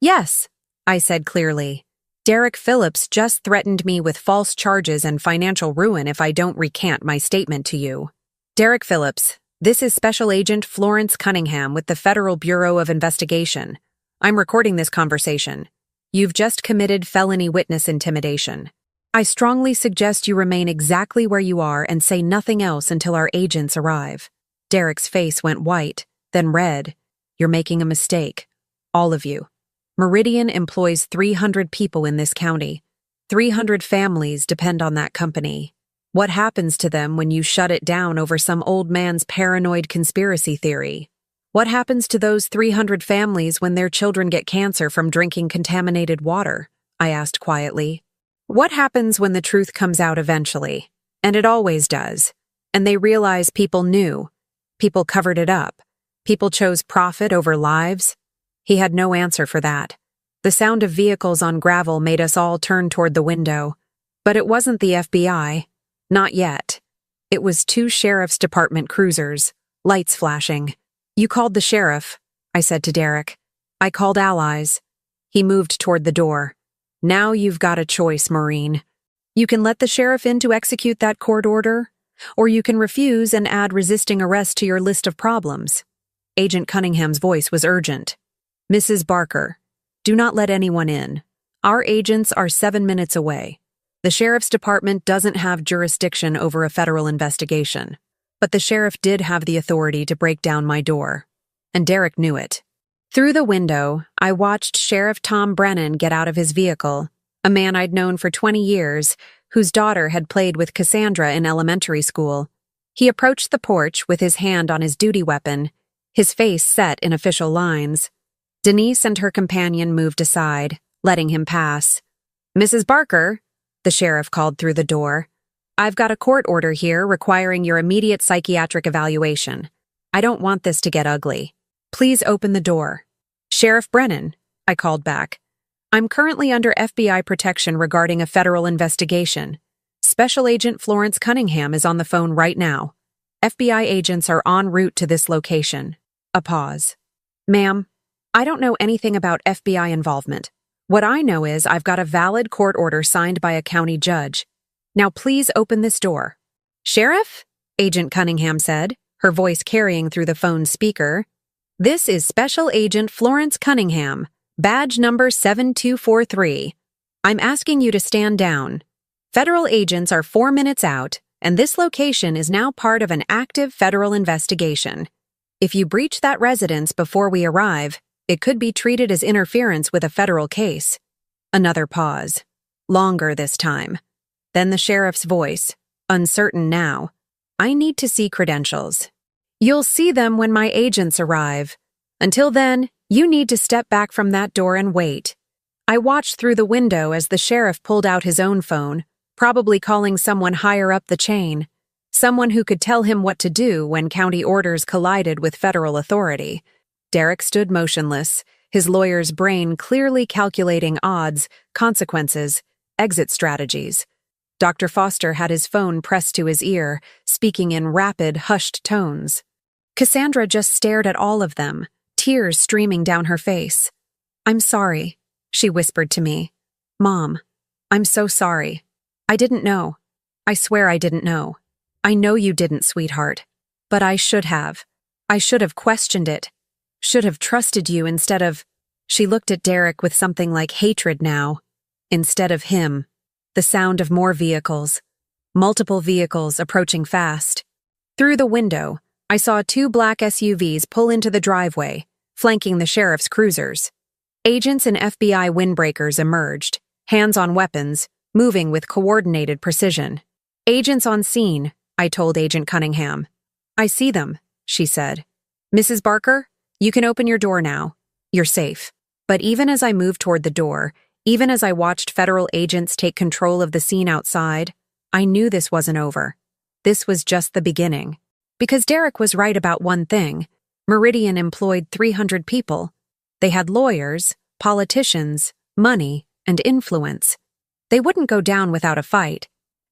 Yes, I said clearly. Derek Phillips just threatened me with false charges and financial ruin if I don't recant my statement to you. Derek Phillips, this is Special Agent Florence Cunningham with the Federal Bureau of Investigation. I'm recording this conversation. You've just committed felony witness intimidation. I strongly suggest you remain exactly where you are and say nothing else until our agents arrive. Derek's face went white, then red. You're making a mistake. All of you. Meridian employs 300 people in this county. 300 families depend on that company. What happens to them when you shut it down over some old man's paranoid conspiracy theory? What happens to those 300 families when their children get cancer from drinking contaminated water? I asked quietly. What happens when the truth comes out eventually? And it always does. And they realize people knew. People covered it up. People chose profit over lives. He had no answer for that. The sound of vehicles on gravel made us all turn toward the window. But it wasn't the FBI. Not yet. It was 2 sheriff's department cruisers, lights flashing. You called the sheriff, I said to Derek. I called allies. He moved toward the door. Now you've got a choice, Maureen. You can let the sheriff in to execute that court order, or you can refuse and add resisting arrest to your list of problems. Agent Cunningham's voice was urgent. Mrs. Barker, do not let anyone in. Our agents are 7 minutes away. The sheriff's department doesn't have jurisdiction over a federal investigation, but the sheriff did have the authority to break down my door. And Derek knew it. Through the window, I watched Sheriff Tom Brennan get out of his vehicle, a man I'd known for 20 years, whose daughter had played with Cassandra in elementary school. He approached the porch with his hand on his duty weapon, his face set in official lines. Denise and her companion moved aside, letting him pass. Mrs. Barker, the sheriff called through the door. I've got a court order here requiring your immediate psychiatric evaluation. I don't want this to get ugly. Please open the door. Sheriff Brennan, I called back. I'm currently under FBI protection regarding a federal investigation. Special Agent Florence Cunningham is on the phone right now. FBI agents are en route to this location. A pause. Ma'am, I don't know anything about FBI involvement. What I know is I've got a valid court order signed by a county judge. Now please open this door. Sheriff? Agent Cunningham said, her voice carrying through the phone's speaker. This is Special Agent Florence Cunningham, badge number 7243. I'm asking you to stand down. Federal agents are 4 minutes out, and this location is now part of an active federal investigation. If you breach that residence before we arrive, it could be treated as interference with a federal case. Another pause. Longer this time. Then the sheriff's voice, uncertain now. I need to see credentials. You'll see them when my agents arrive. Until then, you need to step back from that door and wait. I watched through the window as the sheriff pulled out his own phone, probably calling someone higher up the chain. Someone who could tell him what to do when county orders collided with federal authority. Derek stood motionless, his lawyer's brain clearly calculating odds, consequences, exit strategies. Dr. Foster had his phone pressed to his ear, speaking in rapid, hushed tones. Cassandra just stared at all of them, tears streaming down her face. "I'm sorry," she whispered to me. "Mom, I'm so sorry. I didn't know. I swear I didn't know. I know you didn't, sweetheart. But I should have. I should have questioned it. Should have trusted you instead of—" She looked at Derek with something like hatred now. Instead of him. The sound of more vehicles. Multiple vehicles approaching fast. Through the window, I saw 2 black SUVs pull into the driveway, flanking the sheriff's cruisers. Agents and FBI windbreakers emerged, hands on weapons, moving with coordinated precision. "Agents on scene," I told Agent Cunningham. "I see them," she said. "Mrs. Barker, you can open your door now. You're safe." But even as I moved toward the door, even as I watched federal agents take control of the scene outside, I knew this wasn't over. This was just the beginning. Because Derek was right about one thing. Meridian employed 300 people. They had lawyers, politicians, money, and influence. They wouldn't go down without a fight.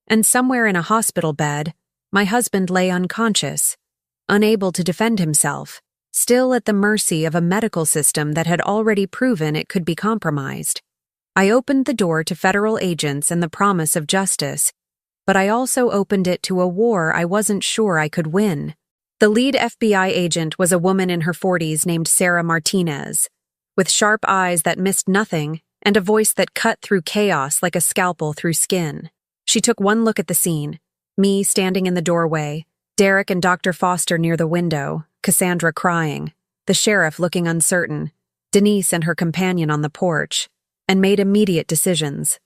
And somewhere in a hospital bed, my husband lay unconscious, unable to defend himself, still at the mercy of a medical system that had already proven it could be compromised. I opened the door to federal agents and the promise of justice, but I also opened it to a war I wasn't sure I could win. The lead FBI agent was a woman in her 40s named Sarah Martinez, with sharp eyes that missed nothing and a voice that cut through chaos like a scalpel through skin. She took one look at the scene, me standing in the doorway, Derek and Dr. Foster near the window, Cassandra crying, the sheriff looking uncertain, Denise and her companion on the porch, and made immediate decisions.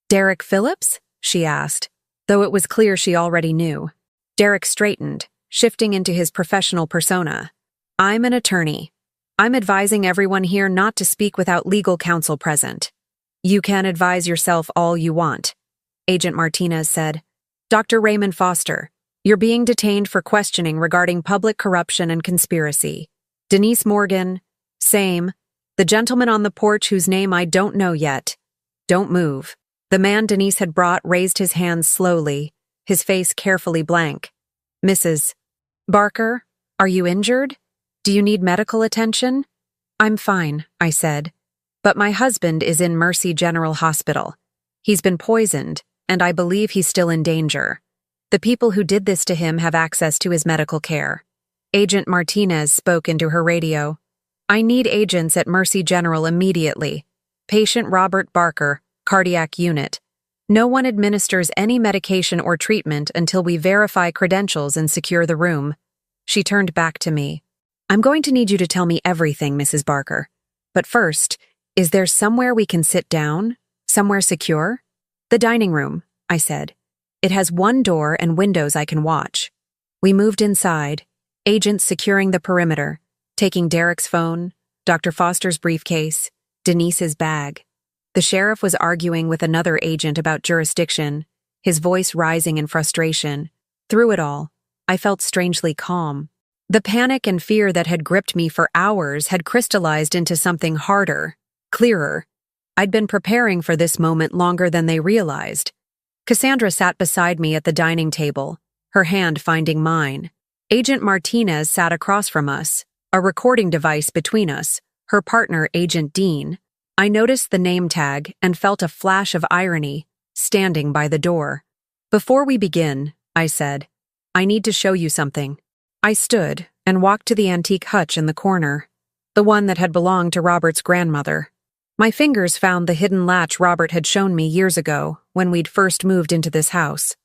"Derek Phillips?" she asked, though it was clear she already knew. Derek straightened, shifting into his professional persona. "I'm an attorney. I'm advising everyone here not to speak without legal counsel present. You can advise yourself all you want," Agent Martinez said. "Dr. Raymond Foster, you're being detained for questioning regarding public corruption and conspiracy. Denise Morgan, same. The gentleman on the porch whose name I don't know yet. Don't move." The man Denise had brought raised his hands slowly, his face carefully blank. "Mrs. Barker, are you injured? Do you need medical attention?" "I'm fine," I said. "But my husband is in Mercy General Hospital. He's been poisoned, and I believe he's still in danger. The people who did this to him have access to his medical care." Agent Martinez spoke into her radio. "I need agents at Mercy General immediately. Patient Robert Barker, cardiac unit. No one administers any medication or treatment until we verify credentials and secure the room." She turned back to me. "I'm going to need you to tell me everything, Mrs. Barker. But first, is there somewhere we can sit down? Somewhere secure?" "The dining room," I said. "It has one door and windows I can watch." We moved inside, agents securing the perimeter, taking Derek's phone, Dr. Foster's briefcase, Denise's bag. The sheriff was arguing with another agent about jurisdiction, his voice rising in frustration. Through it all, I felt strangely calm. The panic and fear that had gripped me for hours had crystallized into something harder, clearer. I'd been preparing for this moment longer than they realized. Cassandra sat beside me at the dining table, her hand finding mine. Agent Martinez sat across from us, a recording device between us, her partner Agent Dean. I noticed the name tag and felt a flash of irony, standing by the door. "Before we begin," I said, "I need to show you something." I stood and walked to the antique hutch in the corner, the one that had belonged to Robert's grandmother. My fingers found the hidden latch Robert had shown me years ago when we'd first moved into this house.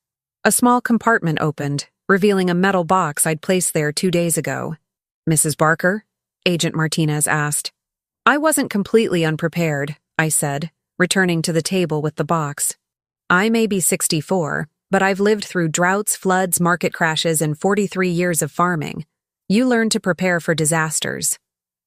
A small compartment opened, revealing a metal box I'd placed there 2 days ago. Mrs. Barker? Agent Martinez asked. I wasn't completely unprepared, I said, returning to the table with the box. I may be 64, but I've lived through droughts, floods, market crashes, and 43 years of farming. You learn to prepare for disasters.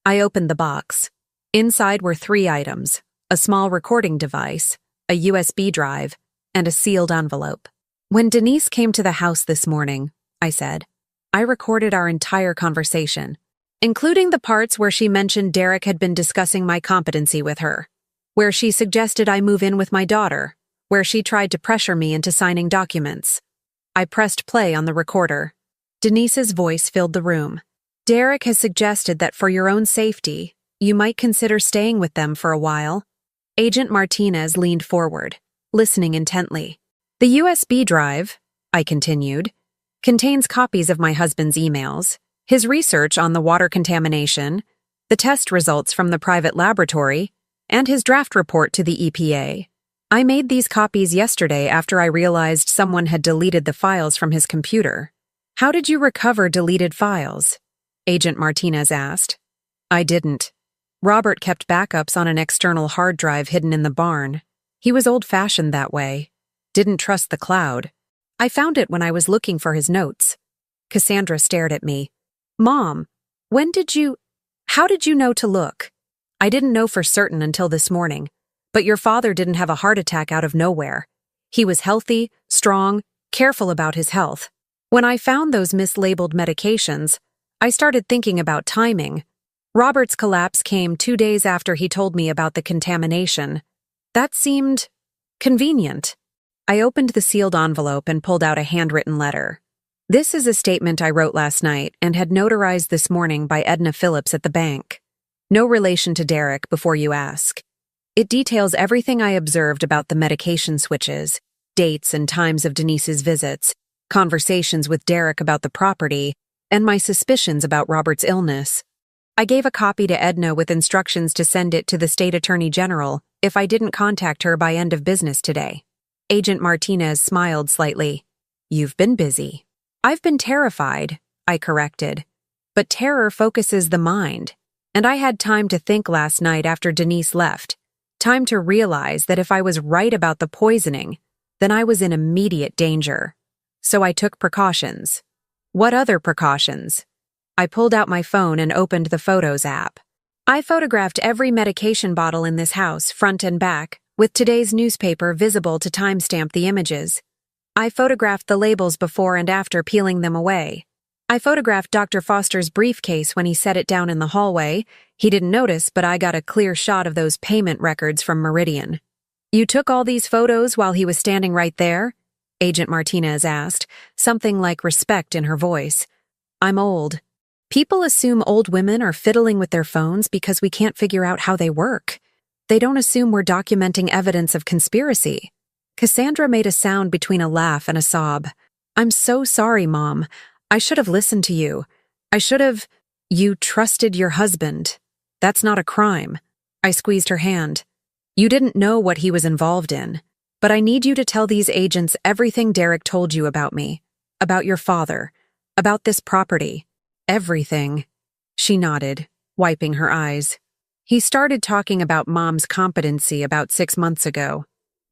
I opened the box. Inside were 3 items: a small recording device, a USB drive, and a sealed envelope. When Denise came to the house this morning, I said, I recorded our entire conversation, including the parts where she mentioned Derek had been discussing my competency with her, where she suggested I move in with my daughter, where she tried to pressure me into signing documents. I pressed play on the recorder. Denise's voice filled the room. Derek has suggested that for your own safety, you might consider staying with them for a while. Agent Martinez leaned forward, listening intently. The USB drive, I continued, contains copies of my husband's emails, his research on the water contamination, the test results from the private laboratory, and his draft report to the EPA. I made these copies yesterday after I realized someone had deleted the files from his computer. How did you recover deleted files? Agent Martinez asked. I didn't. Robert kept backups on an external hard drive hidden in the barn. He was old-fashioned that way. Didn't trust the cloud. I found it when I was looking for his notes. Cassandra stared at me. Mom, how did you know to look? I didn't know for certain until this morning, but your father didn't have a heart attack out of nowhere. He was healthy, strong, careful about his health. When I found those mislabeled medications, I started thinking about timing. Robert's collapse came 2 days after he told me about the contamination. That seemed convenient. I opened the sealed envelope and pulled out a handwritten letter. This is a statement I wrote last night and had notarized this morning by Edna Phillips at the bank. No relation to Derek, before you ask. It details everything I observed about the medication switches, dates and times of Denise's visits, conversations with Derek about the property, and my suspicions about Robert's illness. I gave a copy to Edna with instructions to send it to the State Attorney General if I didn't contact her by end of business today. Agent Martinez smiled slightly. You've been busy. I've been terrified, I corrected. But terror focuses the mind, and I had time to think last night after Denise left. Time to realize that if I was right about the poisoning, then I was in immediate danger. So I took precautions. What other precautions? I pulled out my phone and opened the Photos app. I photographed every medication bottle in this house, front and back, with today's newspaper visible to timestamp the images. I photographed the labels before and after peeling them away. I photographed Dr. Foster's briefcase when he set it down in the hallway. He didn't notice, but I got a clear shot of those payment records from Meridian. You took all these photos while he was standing right there? Agent Martinez asked, something like respect in her voice. I'm old. People assume old women are fiddling with their phones because we can't figure out how they work. They don't assume we're documenting evidence of conspiracy. Cassandra made a sound between a laugh and a sob. I'm so sorry, Mom. I should have listened to you. You trusted your husband. That's not a crime. I squeezed her hand. You didn't know what he was involved in. But I need you to tell these agents everything Derek told you about me, about your father, about this property. Everything. She nodded, wiping her eyes. He started talking about Mom's competency about 6 months ago.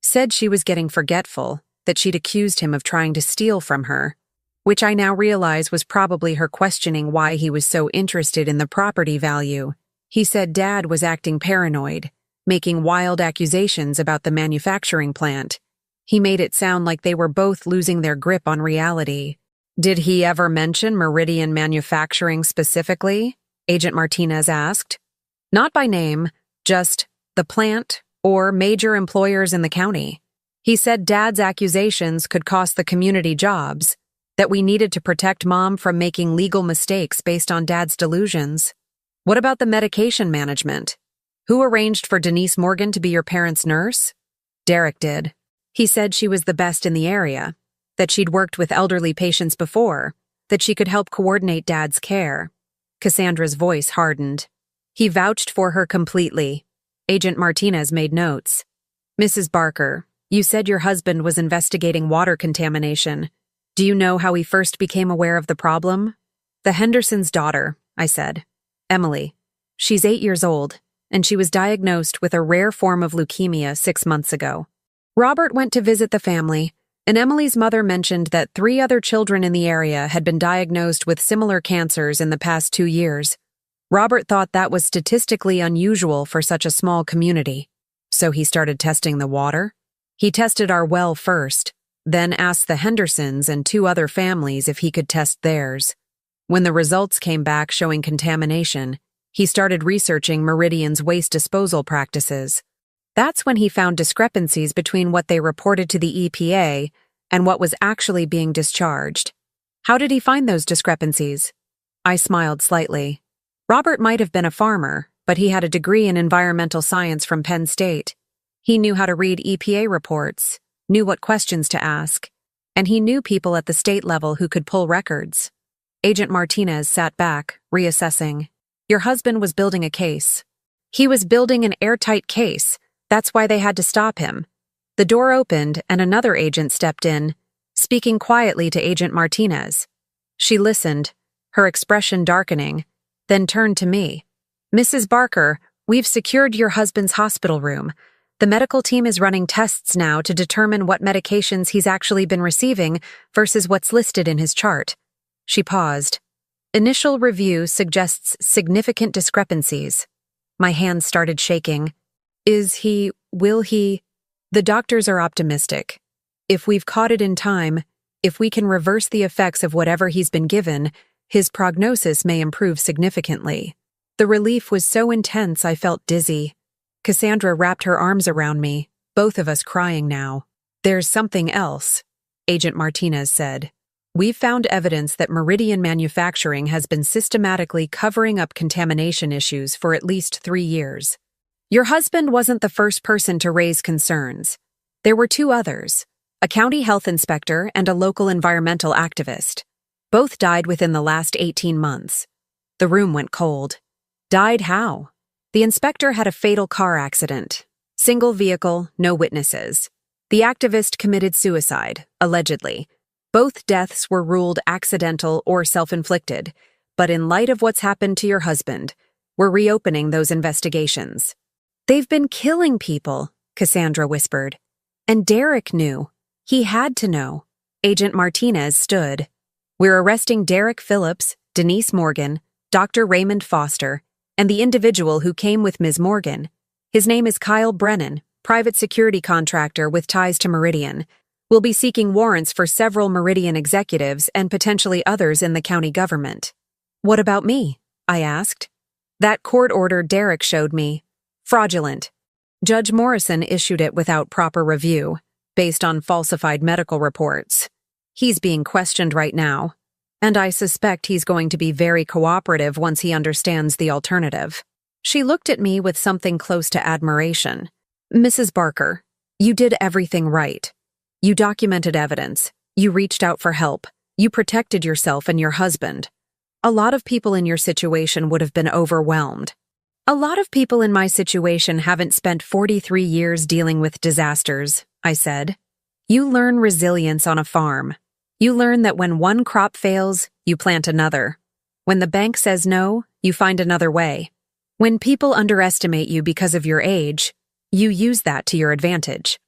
Said she was getting forgetful, that she'd accused him of trying to steal from her, which I now realize was probably her questioning why he was so interested in the property value. He said Dad was acting paranoid, making wild accusations about the manufacturing plant. He made it sound like they were both losing their grip on reality. Did he ever mention Meridian Manufacturing specifically? Agent Martinez asked. Not by name, just the plant or major employers in the county. He said Dad's accusations could cost the community jobs, that we needed to protect Mom from making legal mistakes based on Dad's delusions. What about the medication management? Who arranged for Denise Morgan to be your parents' nurse? Derek did. He said she was the best in the area, that she'd worked with elderly patients before, that she could help coordinate Dad's care. Cassandra's voice hardened. He vouched for her completely. Agent Martinez made notes. Mrs. Barker, you said your husband was investigating water contamination. Do you know how he first became aware of the problem? The Hendersons' daughter, I said. Emily. She's 8 years old, and she was diagnosed with a rare form of leukemia 6 months ago. Robert went to visit the family, and Emily's mother mentioned that 3 other children in the area had been diagnosed with similar cancers in the past 2 years. Robert thought that was statistically unusual for such a small community. So he started testing the water? He tested our well first, then asked the Hendersons and 2 other families if he could test theirs. When the results came back showing contamination, he started researching Meridian's waste disposal practices. That's when he found discrepancies between what they reported to the EPA and what was actually being discharged. How did he find those discrepancies? I smiled slightly. Robert might have been a farmer, but he had a degree in environmental science from Penn State. He knew how to read EPA reports, knew what questions to ask, and he knew people at the state level who could pull records. Agent Martinez sat back, reassessing. Your husband was building a case. He was building an airtight case. That's why they had to stop him. The door opened and another agent stepped in, speaking quietly to Agent Martinez. She listened, her expression darkening, then turned to me. Mrs. Barker, we've secured your husband's hospital room. The medical team is running tests now to determine what medications he's actually been receiving versus what's listed in his chart. She paused. Initial review suggests significant discrepancies. My hands started shaking. Will he? The doctors are optimistic. If we've caught it in time, if we can reverse the effects of whatever he's been given, his prognosis may improve significantly. The relief was so intense I felt dizzy. Cassandra wrapped her arms around me, both of us crying now. There's something else, Agent Martinez said. We've found evidence that Meridian Manufacturing has been systematically covering up contamination issues for at least 3 years. Your husband wasn't the first person to raise concerns. There were 2 others, a county health inspector and a local environmental activist. Both died within the last 18 months. The room went cold. Died how? The inspector had a fatal car accident. Single vehicle, no witnesses. The activist committed suicide, allegedly. Both deaths were ruled accidental or self-inflicted, but in light of what's happened to your husband, we're reopening those investigations. They've been killing people, Cassandra whispered. And Derek knew. He had to know. Agent Martinez stood. We're arresting Derek Phillips, Denise Morgan, Dr. Raymond Foster, and the individual who came with Ms. Morgan. His name is Kyle Brennan, private security contractor with ties to Meridian. We'll be seeking warrants for several Meridian executives and potentially others in the county government. What about me? I asked. That court order Derek showed me. Fraudulent. Judge Morrison issued it without proper review, based on falsified medical reports. He's being questioned right now, and I suspect he's going to be very cooperative once he understands the alternative. She looked at me with something close to admiration. Mrs. Barker, you did everything right. You documented evidence. You reached out for help. You protected yourself and your husband. A lot of people in your situation would have been overwhelmed. A lot of people in my situation haven't spent 43 years dealing with disasters, I said. You learn resilience on a farm. You learn that when one crop fails, you plant another. When the bank says no, you find another way. When people underestimate you because of your age, you use that to your advantage.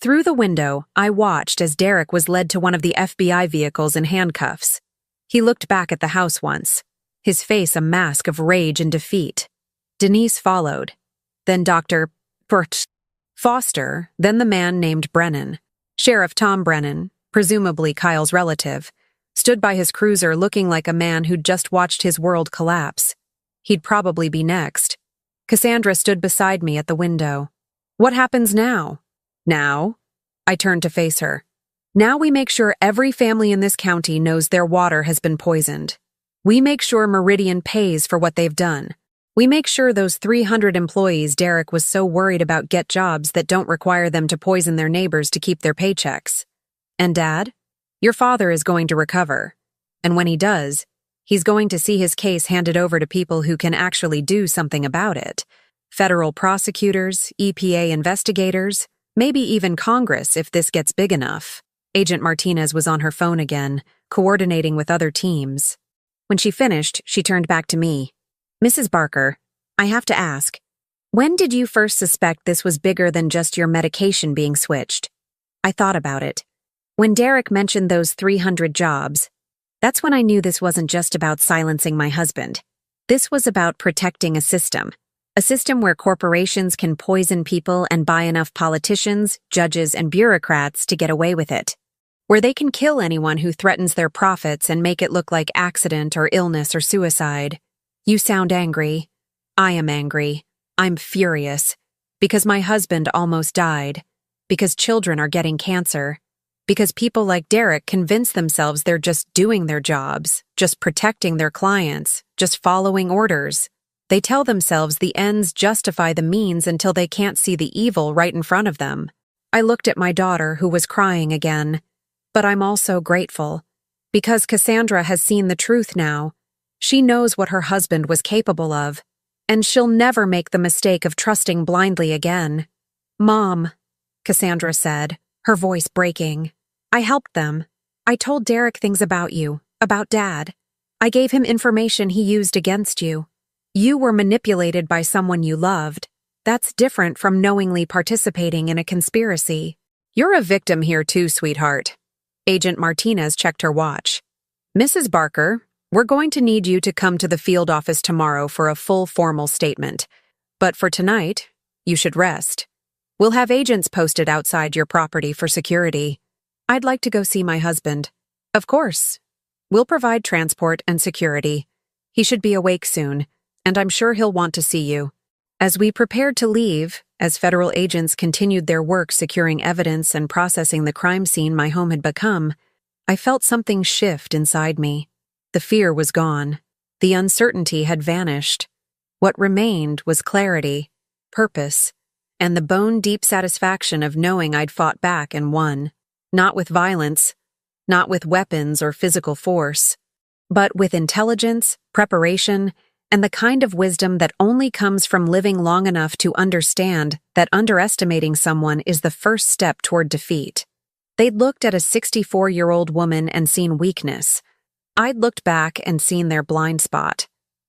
Through the window, I watched as Derek was led to one of the FBI vehicles in handcuffs. He looked back at the house once, his face a mask of rage and defeat. Denise followed, then Dr. Foster, then the man named Brennan. Sheriff Tom Brennan, presumably Kyle's relative, stood by his cruiser looking like a man who'd just watched his world collapse. He'd probably be next. Cassandra stood beside me at the window. What happens now? Now? I turned to face her. Now we make sure every family in this county knows their water has been poisoned. We make sure Meridian pays for what they've done. We make sure those 300 employees Derek was so worried about get jobs that don't require them to poison their neighbors to keep their paychecks. And Dad? Your father is going to recover. And when he does, he's going to see his case handed over to people who can actually do something about it. Federal prosecutors, EPA investigators, maybe even Congress if this gets big enough. Agent Martinez was on her phone again, coordinating with other teams. When she finished, she turned back to me. Mrs. Barker, I have to ask, when did you first suspect this was bigger than just your medication being switched? I thought about it. When Derek mentioned those 300 jobs, that's when I knew this wasn't just about silencing my husband. This was about protecting a system where corporations can poison people and buy enough politicians, judges, and bureaucrats to get away with it. Where they can kill anyone who threatens their profits and make it look like accident or illness or suicide. You sound angry. I am angry. I'm furious. Because my husband almost died. Because children are getting cancer. Because people like Derek convince themselves they're just doing their jobs, just protecting their clients, just following orders. They tell themselves the ends justify the means until they can't see the evil right in front of them. I looked at my daughter, who was crying again. But I'm also grateful. Because Cassandra has seen the truth now. She knows what her husband was capable of. And she'll never make the mistake of trusting blindly again. Mom, Cassandra said, her voice breaking. I helped them. I told Derek things about you, about Dad. I gave him information he used against you. You were manipulated by someone you loved. That's different from knowingly participating in a conspiracy. You're a victim here too, sweetheart. Agent Martinez checked her watch. Mrs. Barker, we're going to need you to come to the field office tomorrow for a full formal statement. But for tonight, you should rest. We'll have agents posted outside your property for security. I'd like to go see my husband. Of course. We'll provide transport and security. He should be awake soon, and I'm sure he'll want to see you. As we prepared to leave, as federal agents continued their work securing evidence and processing the crime scene my home had become, I felt something shift inside me. The fear was gone. The uncertainty had vanished. What remained was clarity, purpose, and the bone-deep satisfaction of knowing I'd fought back and won. Not with violence, not with weapons or physical force, but with intelligence, preparation, and the kind of wisdom that only comes from living long enough to understand that underestimating someone is the first step toward defeat. They'd looked at a 64-year-old woman and seen weakness. I'd looked back and seen their blind spot,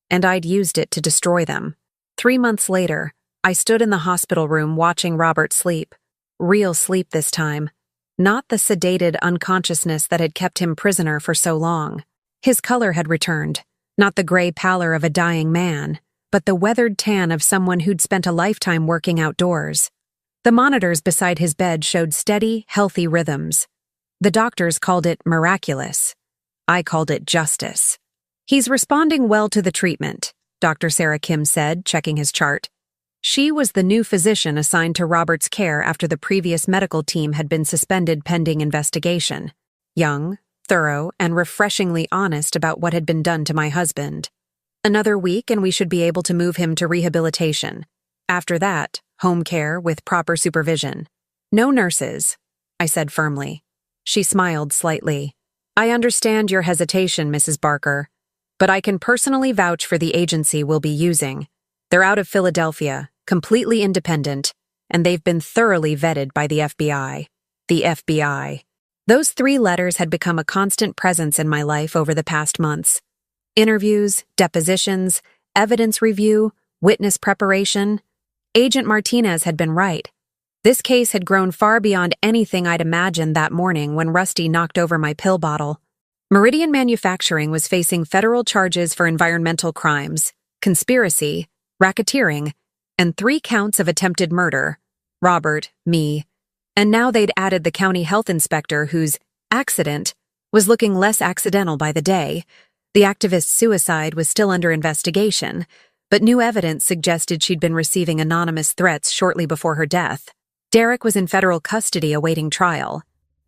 and I'd used it to destroy them. 3 months later, I stood in the hospital room watching Robert sleep. Real sleep this time. Not the sedated unconsciousness that had kept him prisoner for so long. His color had returned. Not the gray pallor of a dying man, but the weathered tan of someone who'd spent a lifetime working outdoors. The monitors beside his bed showed steady, healthy rhythms. The doctors called it miraculous. I called it justice. He's responding well to the treatment, Dr. Sarah Kim said, checking his chart. She was the new physician assigned to Robert's care after the previous medical team had been suspended pending investigation. Young, thorough, and refreshingly honest about what had been done to my husband. Another week and we should be able to move him to rehabilitation. After that, home care with proper supervision. No nurses, I said firmly. She smiled slightly. I understand your hesitation, Mrs. Barker, but I can personally vouch for the agency we'll be using. They're out of Philadelphia, completely independent, and they've been thoroughly vetted by the FBI. The FBI. Those 3 letters had become a constant presence in my life over the past months. Interviews, depositions, evidence review, witness preparation. Agent Martinez had been right. This case had grown far beyond anything I'd imagined that morning when Rusty knocked over my pill bottle. Meridian Manufacturing was facing federal charges for environmental crimes, conspiracy, racketeering, and 3 counts of attempted murder. Robert, me, and now they'd added the county health inspector whose accident was looking less accidental by the day. The activist's suicide was still under investigation, but new evidence suggested she'd been receiving anonymous threats shortly before her death. Derek was in federal custody awaiting trial.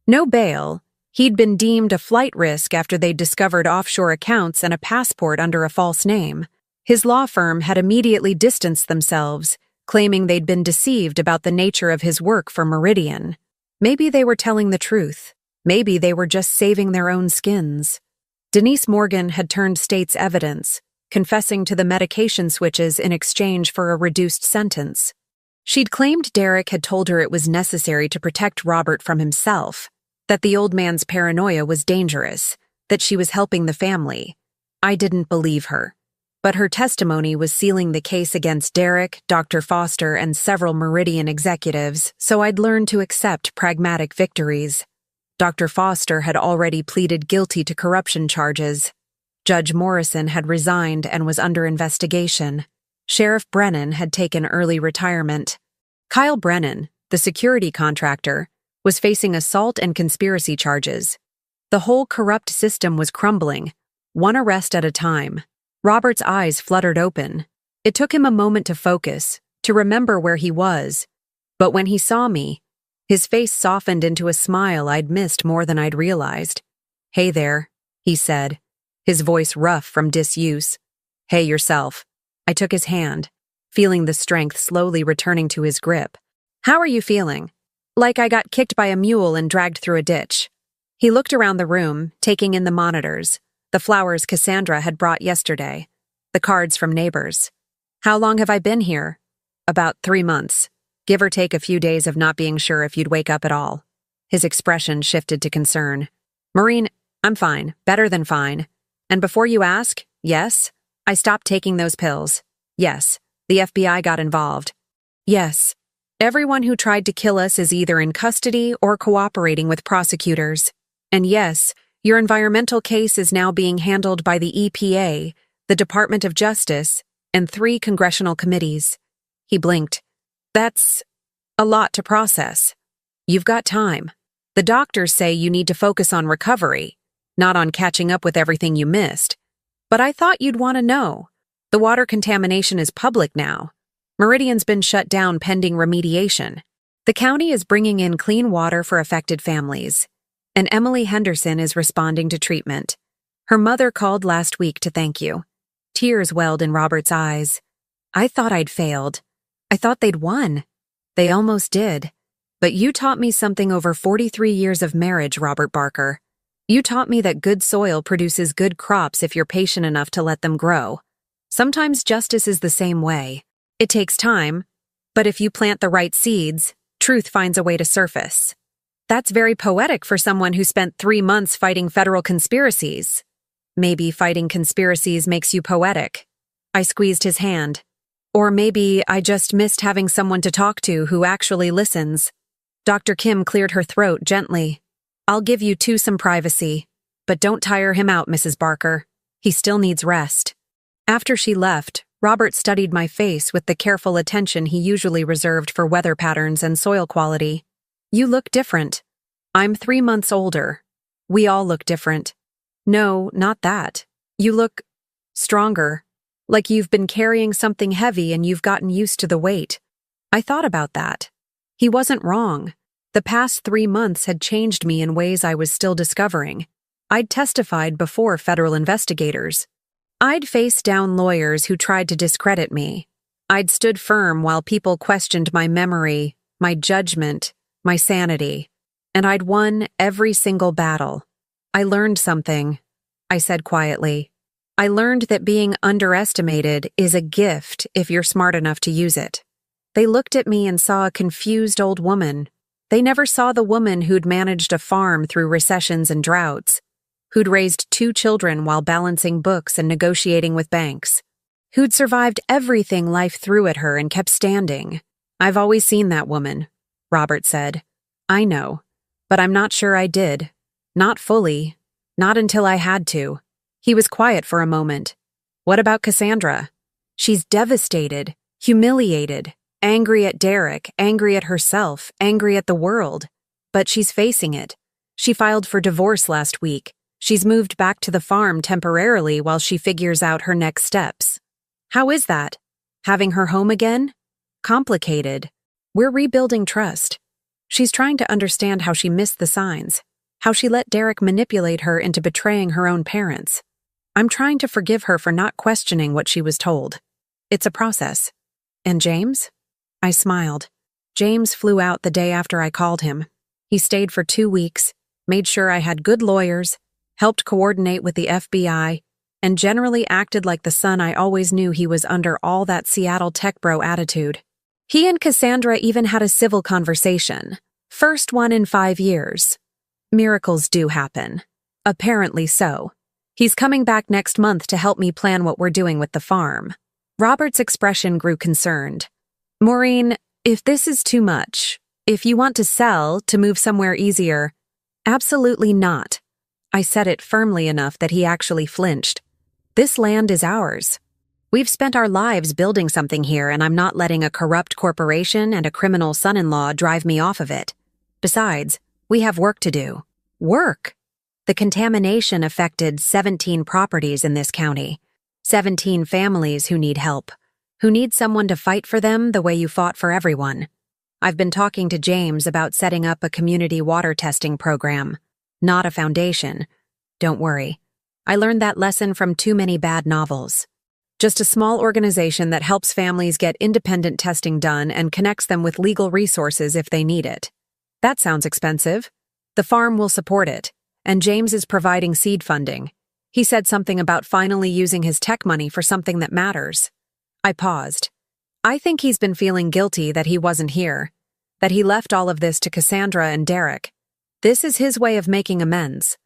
No bail. He'd been deemed a flight risk after they'd discovered offshore accounts and a passport under a false name. His law firm had immediately distanced themselves, claiming they'd been deceived about the nature of his work for Meridian. Maybe they were telling the truth. Maybe they were just saving their own skins. Denise Morgan had turned state's evidence, confessing to the medication switches in exchange for a reduced sentence. She'd claimed Derek had told her it was necessary to protect Robert from himself, that the old man's paranoia was dangerous, that she was helping the family. I didn't believe her. But her testimony was sealing the case against Derek, Dr. Foster, and several Meridian executives, so I'd learned to accept pragmatic victories. Dr. Foster had already pleaded guilty to corruption charges. Judge Morrison had resigned and was under investigation. Sheriff Brennan had taken early retirement. Kyle Brennan, the security contractor, was facing assault and conspiracy charges. The whole corrupt system was crumbling, one arrest at a time. Robert's eyes fluttered open. It took him a moment to focus, to remember where he was. But when he saw me, his face softened into a smile I'd missed more than I'd realized. "Hey there," he said, his voice rough from disuse. "Hey yourself." I took his hand, feeling the strength slowly returning to his grip. "How are you feeling?" "Like I got kicked by a mule and dragged through a ditch." He looked around the room, taking in the monitors, the flowers Cassandra had brought yesterday, the cards from neighbors. "How long have I been here?" "About 3 months, give or take a few days of not being sure if you'd wake up at all." His expression shifted to concern. "Maureen, I'm fine, better than fine. And before you ask, yes, I stopped taking those pills. Yes, the FBI got involved. Yes, everyone who tried to kill us is either in custody or cooperating with prosecutors. And yes, your environmental case is now being handled by the EPA, the Department of Justice, and 3 congressional committees." He blinked. "That's a lot to process. You've got time. The doctors say you need to focus on recovery, not on catching up with everything you missed. But I thought you'd want to know. The water contamination is public now. Meridian's been shut down pending remediation. The county is bringing in clean water for affected families. And Emily Henderson is responding to treatment. Her mother called last week to thank you." Tears welled in Robert's eyes. "I thought I'd failed. I thought they'd won. They almost did. But you taught me something over 43 years of marriage, Robert Barker. You taught me that good soil produces good crops if you're patient enough to let them grow. Sometimes justice is the same way. It takes time, but if you plant the right seeds, truth finds a way to surface." That's very poetic for someone who spent 3 months fighting federal conspiracies. Maybe fighting conspiracies makes you poetic. I squeezed his hand. Or maybe I just missed having someone to talk to who actually listens. Dr. Kim cleared her throat gently. "I'll give you 2 some privacy, but don't tire him out, Mrs. Barker. He still needs rest." After she left, Robert studied my face with the careful attention he usually reserved for weather patterns and soil quality. "You look different. I'm 3 months older. We all look different." "No, not that. You look stronger, like you've been carrying something heavy and you've gotten used to the weight." I thought about that. He wasn't wrong. The past 3 months had changed me in ways I was still discovering. I'd testified before federal investigators. I'd faced down lawyers who tried to discredit me. I'd stood firm while people questioned my memory, my judgment, my sanity, and I'd won every single battle. "I learned something," I said quietly. "I learned that being underestimated is a gift if you're smart enough to use it." They looked at me and saw a confused old woman. They never saw the woman who'd managed a farm through recessions and droughts, who'd raised 2 children while balancing books and negotiating with banks, who'd survived everything life threw at her and kept standing. "I've always seen that woman," Robert said. "I know, but I'm not sure I did. Not fully. Not until I had to." He was quiet for a moment. "What about Cassandra?" "She's devastated, humiliated, angry at Derek, angry at herself, angry at the world. But she's facing it. She filed for divorce last week. She's moved back to the farm temporarily while she figures out her next steps." "How is that? Having her home again?" "Complicated. We're rebuilding trust. She's trying to understand how she missed the signs, how she let Derek manipulate her into betraying her own parents. I'm trying to forgive her for not questioning what she was told. It's a process." "And James?" I smiled. James flew out the day after I called him. He stayed for 2 weeks, made sure I had good lawyers, helped coordinate with the FBI, and generally acted like the son I always knew he was under all that Seattle tech bro attitude. He and Cassandra even had a civil conversation. First one in 5 years. Miracles do happen. Apparently so. He's coming back next month to help me plan what we're doing with the farm. Robert's expression grew concerned. Maureen, if this is too much, if you want to sell, to move somewhere easier, absolutely not. I said it firmly enough that he actually flinched. This land is ours. We've spent our lives building something here, and I'm not letting a corrupt corporation and a criminal son-in-law drive me off of it. Besides, we have work to do. Work? The contamination affected 17 properties in this county. 17 families who need help, who need someone to fight for them the way you fought for everyone. I've been talking to James about setting up a community water testing program, not a foundation. Don't worry. I learned that lesson from too many bad novels. Just a small organization that helps families get independent testing done and connects them with legal resources if they need it. That sounds expensive. The farm will support it, and James is providing seed funding. He said something about finally using his tech money for something that matters. I paused. I think he's been feeling guilty that he wasn't here, that he left all of this to Cassandra and Derek. This is his way of making amends.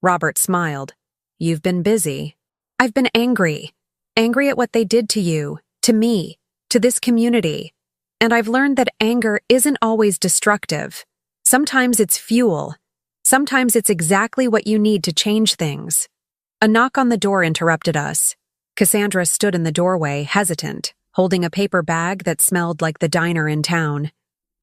Robert smiled. You've been busy. I've been angry. Angry at what they did to you, to me, to this community. And I've learned that anger isn't always destructive. Sometimes it's fuel. Sometimes it's exactly what you need to change things. A knock on the door interrupted us. Cassandra stood in the doorway, hesitant, holding a paper bag that smelled like the diner in town.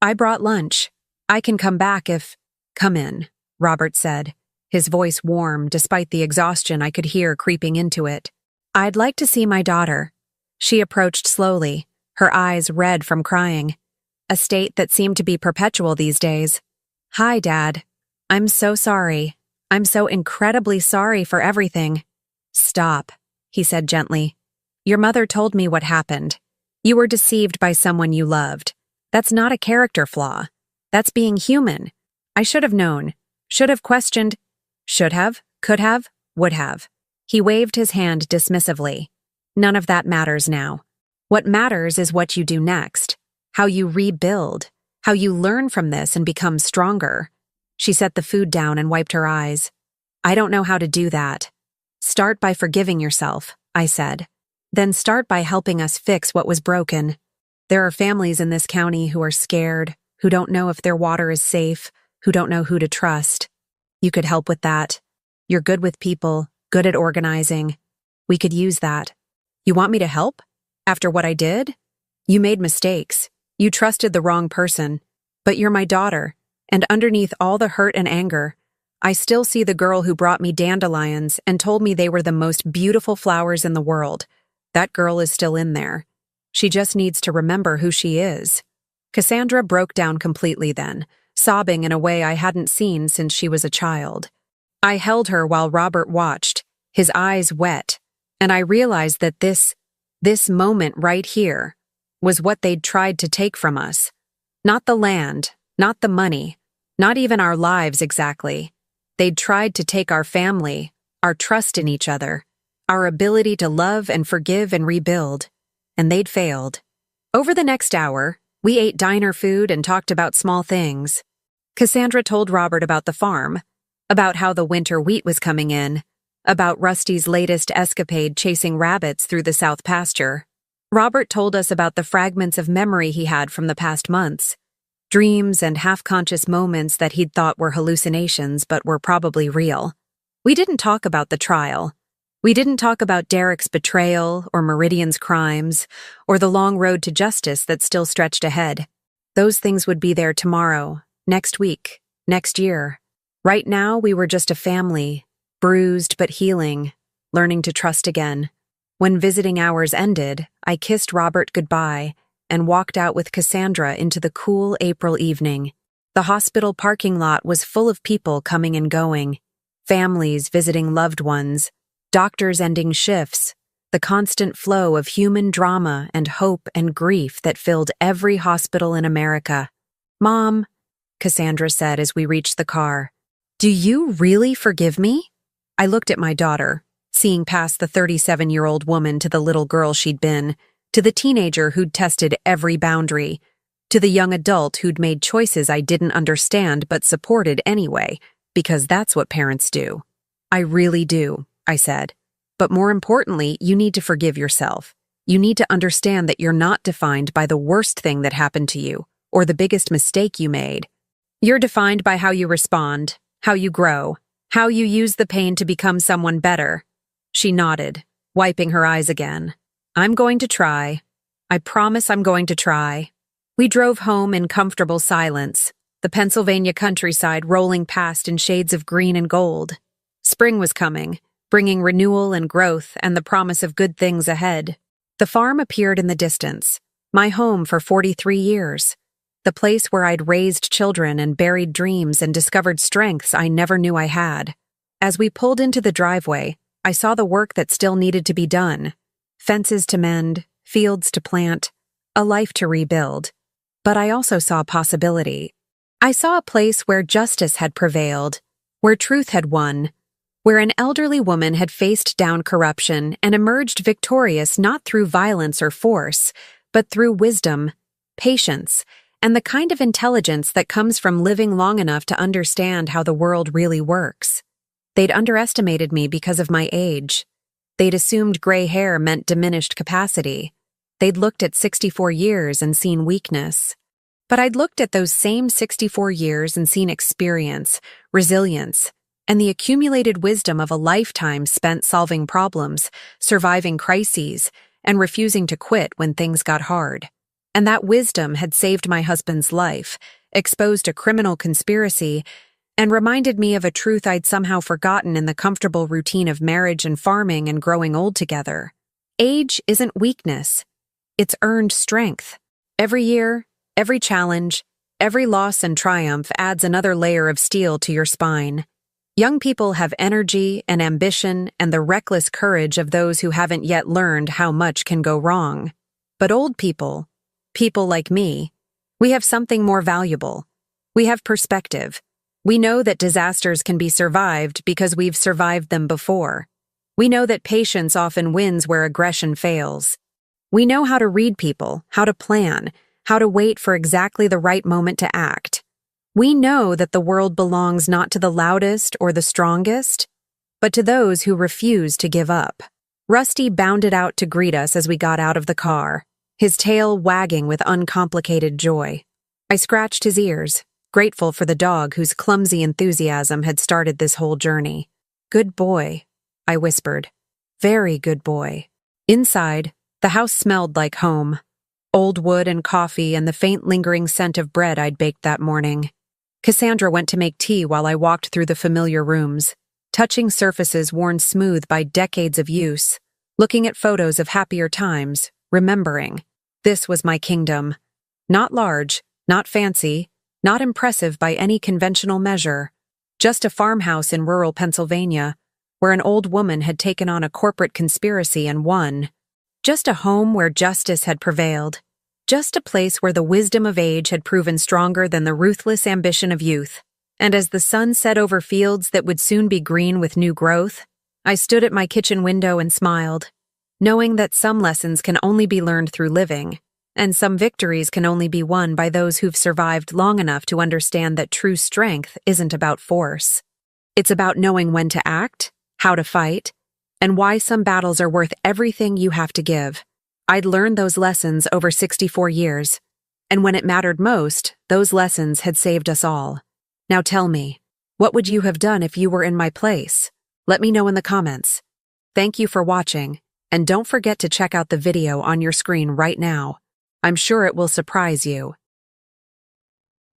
I brought lunch. I can come back if... Come in, Robert said, his voice warm despite the exhaustion I could hear creeping into it. I'd like to see my daughter. She approached slowly, her eyes red from crying, a state that seemed to be perpetual these days. Hi, Dad. I'm so sorry. I'm so incredibly sorry for everything. Stop, he said gently. Your mother told me what happened. You were deceived by someone you loved. That's not a character flaw. That's being human. I should have known. Should have questioned. Should have, could have, would have. He waved his hand dismissively. None of that matters now. What matters is what you do next, how you rebuild, how you learn from this and become stronger. She set the food down and wiped her eyes. I don't know how to do that. Start by forgiving yourself, I said. Then start by helping us fix what was broken. There are families in this county who are scared, who don't know if their water is safe, who don't know who to trust. You could help with that. You're good with people, good at organizing. We could use that. You want me to help? After what I did? You made mistakes. You trusted the wrong person. But you're my daughter, and underneath all the hurt and anger, I still see the girl who brought me dandelions and told me they were the most beautiful flowers in the world. That girl is still in there. She just needs to remember who she is. Cassandra broke down completely then, sobbing in a way I hadn't seen since she was a child. I held her while Robert watched, his eyes wet, and I realized that this moment right here was what they'd tried to take from us. Not the land, not the money, not even our lives exactly. They'd tried to take our family, our trust in each other, our ability to love and forgive and rebuild, and they'd failed. Over the next hour, we ate diner food and talked about small things. Cassandra told Robert about the farm, about how the winter wheat was coming in, about Rusty's latest escapade chasing rabbits through the south pasture. Robert told us about the fragments of memory he had from the past months, dreams and half-conscious moments that he'd thought were hallucinations but were probably real. We didn't talk about the trial. We didn't talk about Derek's betrayal or Meridian's crimes or the long road to justice that still stretched ahead. Those things would be there tomorrow, next week, next year. Right now, we were just a family, bruised but healing, learning to trust again. When visiting hours ended, I kissed Robert goodbye and walked out with Cassandra into the cool April evening. The hospital parking lot was full of people coming and going, families visiting loved ones, doctors ending shifts, the constant flow of human drama and hope and grief that filled every hospital in America. Mom, Cassandra said as we reached the car, do you really forgive me? I looked at my daughter, seeing past the 37-year-old woman to the little girl she'd been, to the teenager who'd tested every boundary, to the young adult who'd made choices I didn't understand but supported anyway, because that's what parents do. I really do, I said. But more importantly, you need to forgive yourself. You need to understand that you're not defined by the worst thing that happened to you, or the biggest mistake you made. You're defined by how you respond, how you grow, how you use the pain to become someone better. She nodded, wiping her eyes again. I'm going to try. I promise I'm going to try. We drove home in comfortable silence, the Pennsylvania countryside rolling past in shades of green and gold. Spring was coming, bringing renewal and growth and the promise of good things ahead. The farm appeared in the distance, my home for 43 years, the place where I'd raised children and buried dreams and discovered strengths I never knew I had. As we pulled into the driveway, I saw the work that still needed to be done. Fences to mend, fields to plant, a life to rebuild. But I also saw possibility. I saw a place where justice had prevailed, where truth had won, where an elderly woman had faced down corruption and emerged victorious not through violence or force, but through wisdom, patience, and the kind of intelligence that comes from living long enough to understand how the world really works. They'd underestimated me because of my age. They'd assumed gray hair meant diminished capacity. They'd looked at 64 years and seen weakness. But I'd looked at those same 64 years and seen experience, resilience, and the accumulated wisdom of a lifetime spent solving problems, surviving crises, and refusing to quit when things got hard. And that wisdom had saved my husband's life, exposed a criminal conspiracy, and reminded me of a truth I'd somehow forgotten in the comfortable routine of marriage and farming and growing old together. Age isn't weakness. It's earned strength. Every year, every challenge, every loss and triumph adds another layer of steel to your spine. Young people have energy and ambition and the reckless courage of those who haven't yet learned how much can go wrong. But old people, people like me, we have something more valuable. We have perspective. We know that disasters can be survived because we've survived them before. We know that patience often wins where aggression fails. We know how to read people, how to plan, how to wait for exactly the right moment to act. We know that the world belongs not to the loudest or the strongest, but to those who refuse to give up. Rusty bounded out to greet us as we got out of the car, his tail wagging with uncomplicated joy. I scratched his ears, grateful for the dog whose clumsy enthusiasm had started this whole journey. Good boy, I whispered. Very good boy. Inside, the house smelled like home. Old wood and coffee and the faint lingering scent of bread I'd baked that morning. Cassandra went to make tea while I walked through the familiar rooms, touching surfaces worn smooth by decades of use, looking at photos of happier times, remembering. This was my kingdom. Not large, not fancy, not impressive by any conventional measure. Just a farmhouse in rural Pennsylvania, where an old woman had taken on a corporate conspiracy and won. Just a home where justice had prevailed. Just a place where the wisdom of age had proven stronger than the ruthless ambition of youth. And as the sun set over fields that would soon be green with new growth, I stood at my kitchen window and smiled, knowing that some lessons can only be learned through living, and some victories can only be won by those who've survived long enough to understand that true strength isn't about force. It's about knowing when to act, how to fight, and why some battles are worth everything you have to give. I'd learned those lessons over 64 years, and when it mattered most, those lessons had saved us all. Now tell me, what would you have done if you were in my place? Let me know in the comments. Thank you for watching, and don't forget to check out the video on your screen right now. I'm sure it will surprise you.